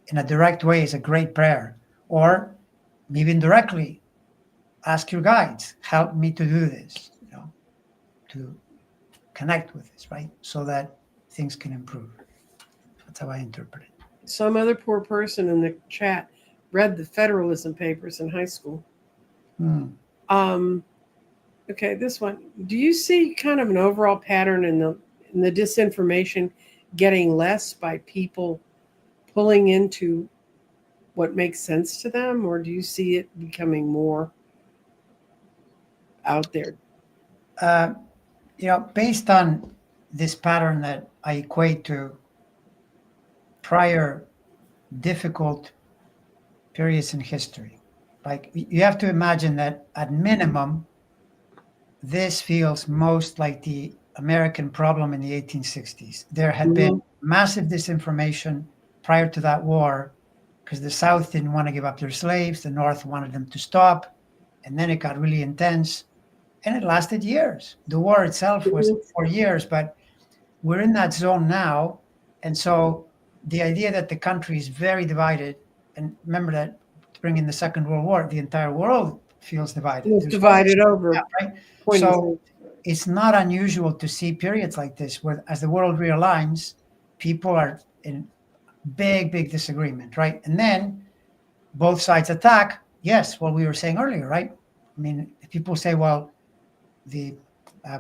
in a direct way is a great prayer. Or maybe indirectly, ask your guides, help me to do this, to connect with this, right? So that things can improve. That's how I interpret it. Some other poor person in the chat read the Federalism Papers in high school. Hmm. Um, okay, this one. Do you see kind of an overall pattern in the disinformation getting less by people pulling into what makes sense to them, or do you see it becoming more out there? Uh, based on this pattern that I equate to prior difficult periods in history. Like, you have to imagine that at minimum, this feels most like the American problem in the 1860s. There had been massive disinformation prior to that war because the South didn't want to give up their slaves, the North wanted them to stop, and then it got really intense, and it lasted years. The war itself was 4 years, but we're in that zone now, and so the idea that the country is very divided, and remember that to bring in the Second World War, the entire world feels divided. It was There's divided over. yeah, right? pointing So to- it's not unusual to see periods like this where, as the world realigns, people are in big disagreement, right? And then both sides attack. Yes, what we were saying earlier, right? I mean, if people say, well, the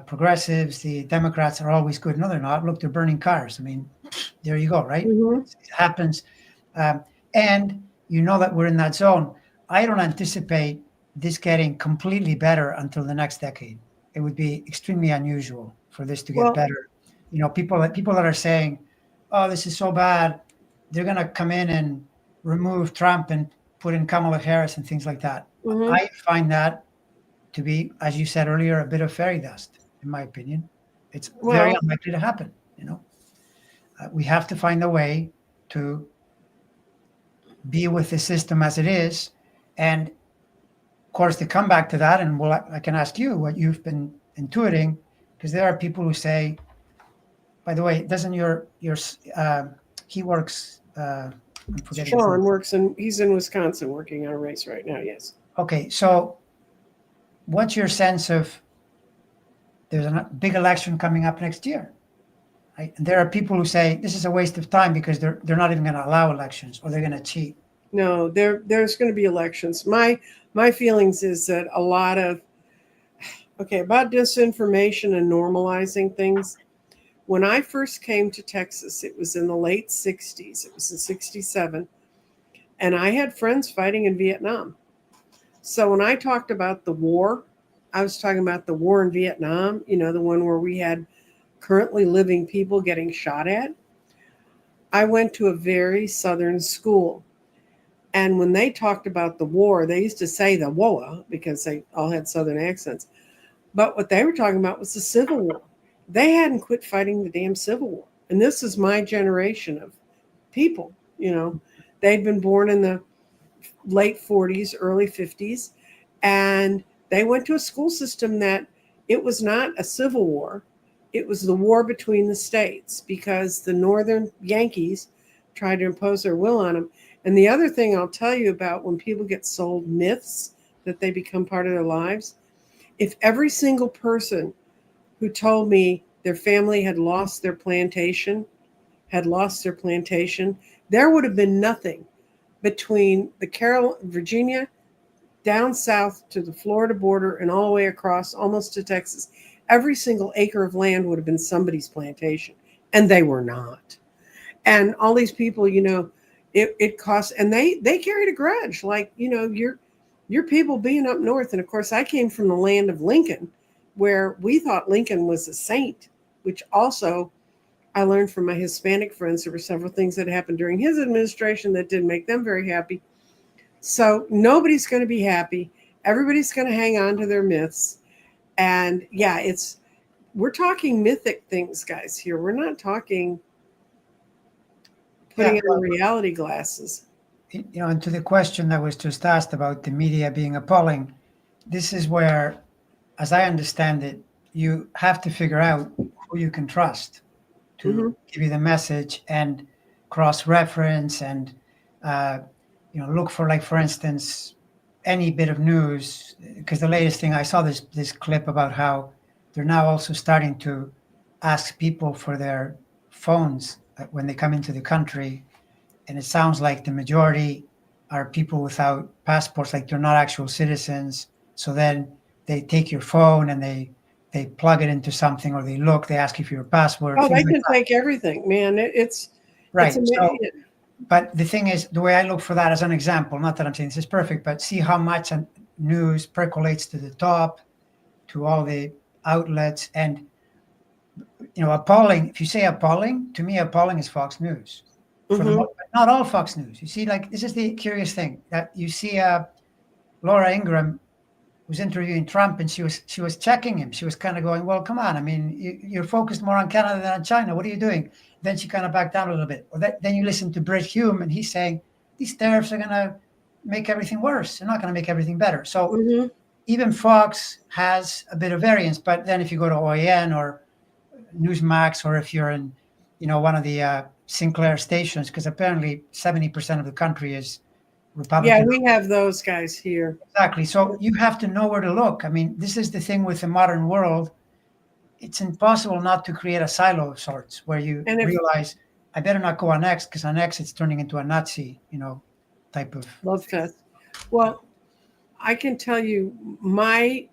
progressives, the Democrats are always good. No, they're not. Look, they're burning cars. I mean, there you go, right? It happens. And you know that we're in that zone. I don't anticipate this getting completely better until the next decade. It would be extremely unusual for this to get Well- better. You know, people that are saying, "Oh, this is so bad," they're going to come in and remove Trump and put in Kamala Harris and things like that. I find that to be, as you said earlier, a bit of fairy dust, in my opinion. It's very unlikely to happen. You know, we have to find a way to be with the system as it is, and of course, to come back to that, and I can ask you what you've been intuiting, because there are people who say, by the way, doesn't he works, I'm forgetting his Sean name. works he's in Wisconsin working on a race right now. Yes. Okay, so what's your sense of, there's a big election coming up next year, right? And there are people who say this is a waste of time because they're not even going to allow elections, or they're going to cheat. No, there's going to be elections. My feelings is that a lot of about disinformation and normalizing things. When I first came to Texas, it was in the late 60s. It was in 67. And I had friends fighting in Vietnam. So when I talked about the war, I was talking about the war in Vietnam, the one where we had currently living people getting shot at. I went to a very Southern school. And when they talked about the war, they used to say the war because they all had Southern accents. But what they were talking about was the Civil War. They hadn't quit fighting the damn Civil War. And this is my generation of people, They'd been born in the late 40s, early 50s, and they went to a school system that it was not a civil war. It was the war between the states because the Northern Yankees tried to impose their will on them. And the other thing I'll tell you about when people get sold myths that they become part of their lives, if every single person who told me their family had lost their plantation, there would have been nothing between the Virginia down south to the Florida border and all the way across almost to Texas. Every single acre of land would have been somebody's plantation, and they were not. And all these people, it costs, and they carried a grudge, like, your people being up north. And of course, I came from the land of Lincoln, where we thought Lincoln was a saint, which also I learned from my Hispanic friends. There were several things that happened during his administration that didn't make them very happy. So nobody's going to be happy. Everybody's going to hang on to their myths. And yeah, we're talking mythic things, guys, here. We're not talking putting on reality glasses. And to the question that was just asked about the media being appalling, this is where, as I understand it, you have to figure out who you can trust to give you the message, and cross-reference, and look for, like, for instance, any bit of news. Because the latest thing I saw, this clip about how they're now also starting to ask people for their phones when they come into the country, and it sounds like the majority are people without passports, like they're not actual citizens. So then they take your phone and they plug it into something, or they ask you for your password. Oh, they can take everything, man. It's right. So, but the thing is, the way I look for that as an example, not that I'm saying this is perfect, but see how much news percolates to the top, to all the outlets. And, appalling, if you say appalling, to me, appalling is Fox News. For the most, not all Fox News. You see, like, this is the curious thing that you see. Laura Ingraham was interviewing Trump, and she was checking him. She was kind of going, "Well, come on. I mean, you're focused more on Canada than on China. What are you doing?" Then she kind of backed down a little bit. Or then you listen to Brit Hume, and he's saying these tariffs are going to make everything worse. They're not going to make everything better. So Mm-hmm. even Fox has a bit of variance. But then if you go to OAN or Newsmax, or if you're in, one of the Sinclair stations, because apparently 70% of the country is Yeah, Republican. we have those guys here. Exactly. So you have to know where to look. I mean, this is the thing with the modern world. It's impossible not to create a silo of sorts where you And if realize I better not go on X, because on X it's turning into a Nazi, type of Love Fest. Well, I can tell you my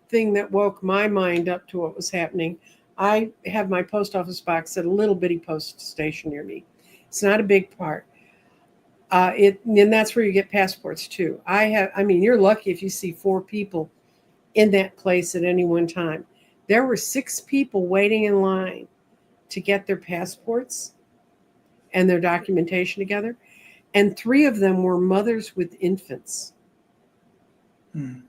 thing that woke my mind up to what was happening. I have my post office box at a little bitty post station near me. It's not a big part. And that's where you get passports too. I mean, you're lucky if you see 4 people in that place at any one time. There were 6 people waiting in line to get their passports and their documentation together, and 3 of them were mothers with infants. Hmm.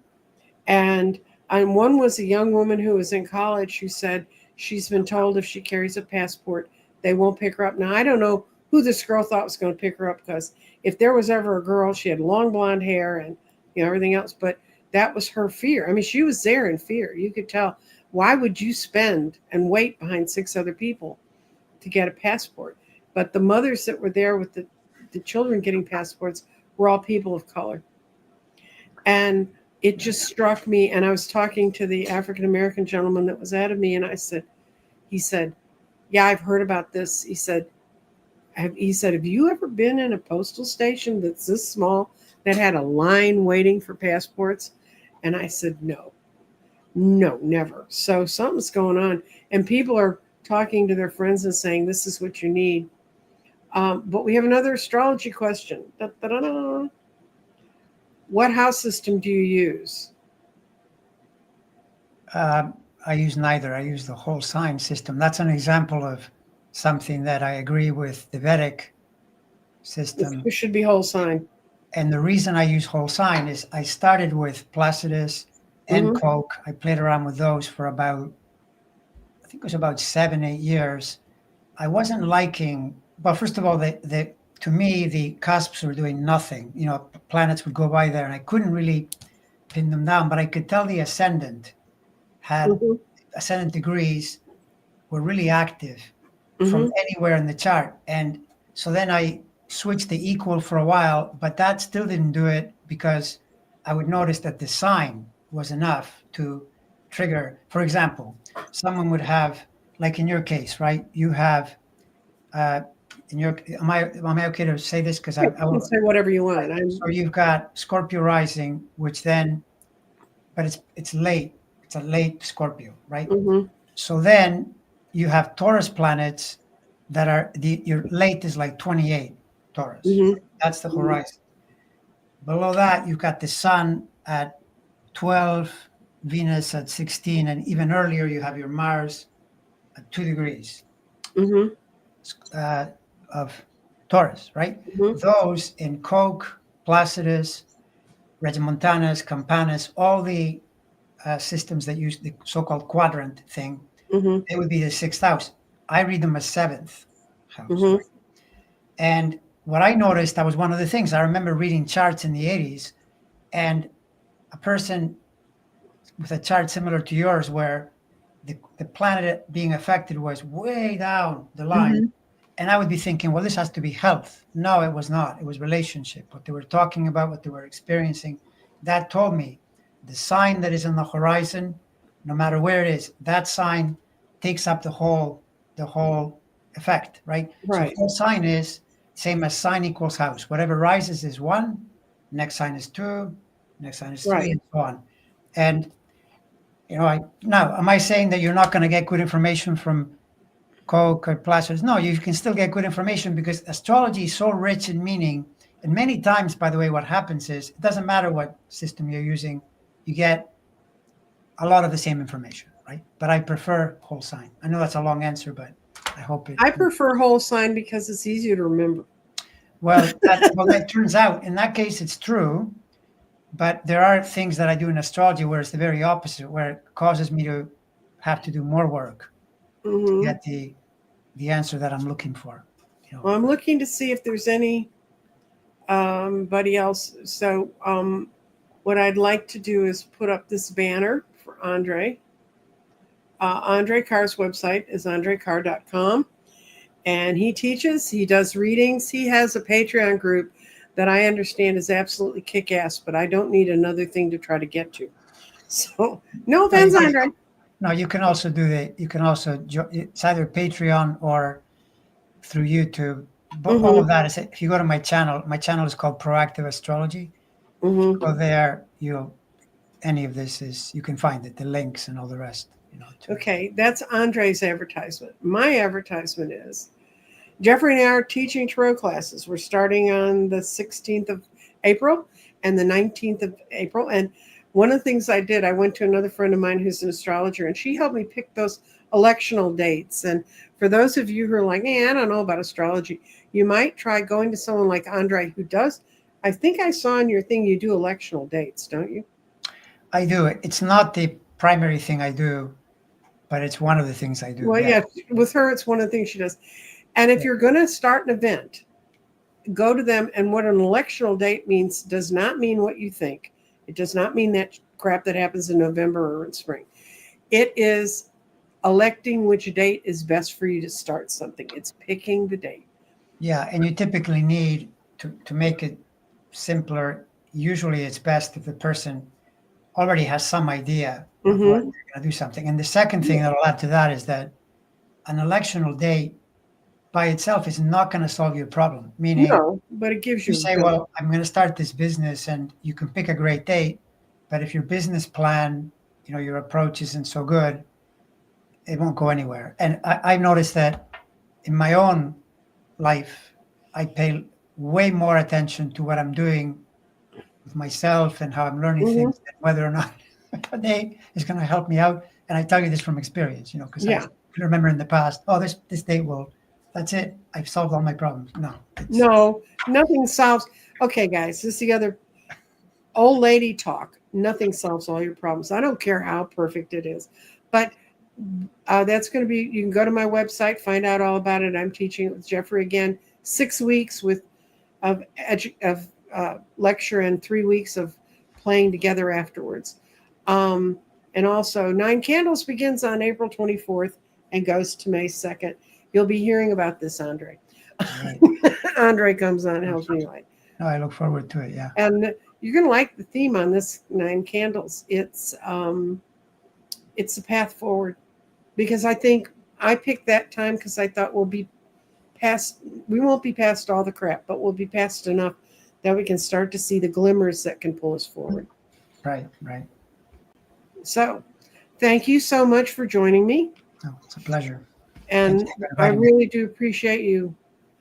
And one was a young woman who was in college who said she's been told if she carries a passport, they won't pick her up. Now, I don't know who this girl thought was going to pick her up, because if there was ever a girl, she had long blonde hair and everything else. But that was her fear. I mean, she was there in fear. You could tell. Why would you spend and wait behind 6 other people to get a passport? But the mothers that were there with the children getting passports were all people of color. And it just struck me. And I was talking to the African American gentleman that was ahead of me, and he said, yeah, I've heard about this. He said, have you ever been in a postal station that's this small that had a line waiting for passports? And I said, no, never. So something's going on. And people are talking to their friends and saying, this is what you need. But we have another astrology question. Da-da-da-da. What house system do you use? I use neither. I use the whole sign system. That's an example of something that I agree with the Vedic system. It should be whole sign. And the reason I use whole sign is I started with Placidus and Coke. I played around with those for about, I think it was about 7, 8 years. I wasn't liking, well, first of all, to me, the cusps were doing nothing. Planets would go by there, and I couldn't really pin them down, but I could tell the ascendant ascendant degrees were really active from anywhere in the chart. And so then I switched to equal for a while, but that still didn't do it, because I would notice that the sign was enough to trigger. For example, someone would have, like in your case, right? You have, am I okay to say this? Because I will say whatever you want. So you've got Scorpio rising, which then, but it's late. It's a late Scorpio, right? So then you have Taurus planets that are your late is like 28 Taurus. That's the horizon. Below that, you've got the sun at 12, Venus at 16, and even earlier you have your Mars at 2 degrees of Taurus, right? Those in Coke, Placidus, Regiomontanus, Campanus, all the systems that use the so-called quadrant thing, they would be the 6th house. I read them as 7th house. Right? And what I noticed, that was one of the things. I remember reading charts in the 80s, and a person with a chart similar to yours, where the planet being affected was way down the line. And I would be thinking, well, this has to be health. No, it was not. It was relationship. What they were talking about, what they were experiencing, that told me the sign that is on the horizon, no matter where it is, that sign takes up the whole effect, right? So whole sign is same as sign equals house. Whatever rises is 1, next sign is 2, next sign is 3, and so on. And now, am I saying that you're not going to get good information from Coke or Placidus? No, you can still get good information, because astrology is so rich in meaning. And many times, by the way, what happens is it doesn't matter what system you're using, you get a lot of the same information, right? But I prefer whole sign. I know that's a long answer, but I hope it. I prefer whole sign because it's easier to remember. Well, that turns out in that case it's true, but there are things that I do in astrology where it's the very opposite, where it causes me to have to do more work to Hmm. get the answer that I'm looking for. You know, Well, I'm looking to see if there's any buddy else. So what I'd like to do is put up this banner for Andre. Andre Kahr's website is andrekahr.com. And he teaches, he does readings. He has a Patreon group that I understand is absolutely kick ass, but I don't need another thing to try to get to. So, no no, offense, Andre. no, you can also you can also, it's either Patreon or through YouTube. But all Mm-hmm. of that is, if you go to my channel is called Proactive Astrology. If you Mm-hmm. go there, any of this is, you can find it, the links and all the rest, to it. Okay, that's Andre's advertisement. My advertisement is Jeffrey and I are teaching tarot classes. We're starting on the 16th of April and the 19th of April. And one of the things I did, I went to another friend of mine who's an astrologer, and she helped me pick those electional dates. And for those of you who are like, I don't know about astrology, you might try going to someone like Andre who does. I think I saw in your thing you do electional dates, don't you? I do. It's not the primary thing I do, but it's one of the things I do. Well, Yeah. yeah, with her, it's one of the things she does. And if Yeah. you're going to start an event, go to them. And what an electional date means does not mean what you think. It does not mean that crap that happens in November or in spring. It is electing which date is best for you to start something. It's picking the date. Yeah. And you typically need to make it simpler. Usually it's best if the person already has some idea of what Mm-hmm. they're going to do something. And the second thing that I'll add to that is that an electional date by itself is not going to solve your problem. Meaning, No, but it gives you you say, ability. well, I'm going to start this business, and you can pick a great date, but if your business plan, your approach isn't so good, it won't go anywhere. And I've noticed that in my own life, I pay way more attention to what I'm doing with myself and how I'm learning Mm-hmm. things than whether or not a date is going to help me out. And I tell you this from experience, because I Yeah. can remember in the past, oh, this date will, that's it. I've solved all my problems. No, it's No, nothing solves. Okay, guys, this is the other old lady talk. Nothing solves all your problems. I don't care how perfect it is. But that's going to be, you can go to my website, find out all about it. I'm teaching it with Jeffrey again, 6 weeks of lecture and 3 weeks of playing together afterwards. And also, Nine Candles begins on April 24th and goes to May 2nd. You'll be hearing about this, Andre. right. Andre comes on and helps me light. No, I look forward to it. Yeah. And you're going to like the theme on this Nine Candles. It's a path forward, because I think I picked that time because I thought we won't be past all the crap, but we'll be past enough that we can start to see the glimmers that can pull us forward. Right. Right. So thank you so much for joining me. No, it's a pleasure. Thanks And for I inviting me. really do appreciate you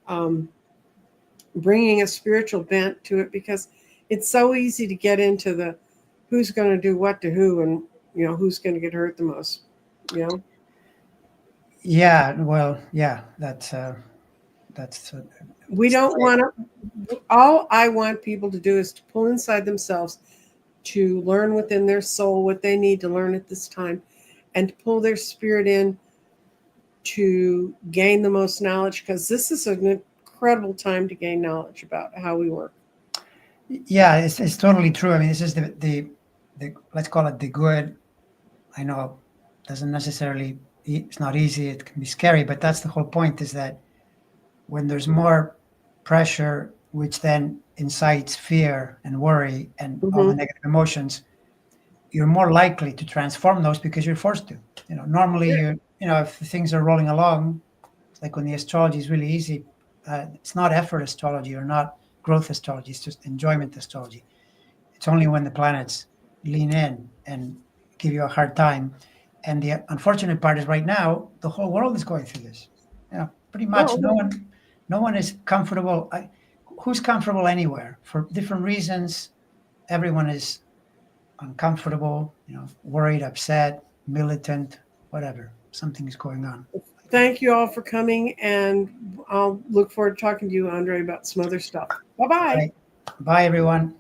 um, bringing a spiritual bent to it, because it's so easy to get into the who's going to do what to who, and who's going to get hurt the most. Yeah. Well, yeah, that's We don't want to. All I want people to do is to pull inside themselves, to learn within their soul what they need to learn at this time, and to pull their spirit in to gain the most knowledge, because this is an incredible time to gain knowledge about how we work. yeah, it's totally true. I mean, this is the let's call it the good. I know it doesn't necessarily, it's not easy. It can be scary, but that's the whole point, is that when there's more pressure, which then incites fear and worry and all the Mm-hmm. negative emotions, you're more likely to transform those because you're forced to. Normally if things are rolling along, like when the astrology is really easy, it's not effort astrology or not growth astrology. It's just enjoyment astrology. It's only when the planets lean in and give you a hard time. And the unfortunate part is right now, the whole world is going through this. Pretty much Oh, no one is comfortable. Who's comfortable anywhere for different reasons? Everyone is uncomfortable, worried, upset, militant, whatever. Something is going on. thank you all for coming, and I'll look forward to talking to you, Andre, about some other stuff. Bye-bye. Bye, everyone.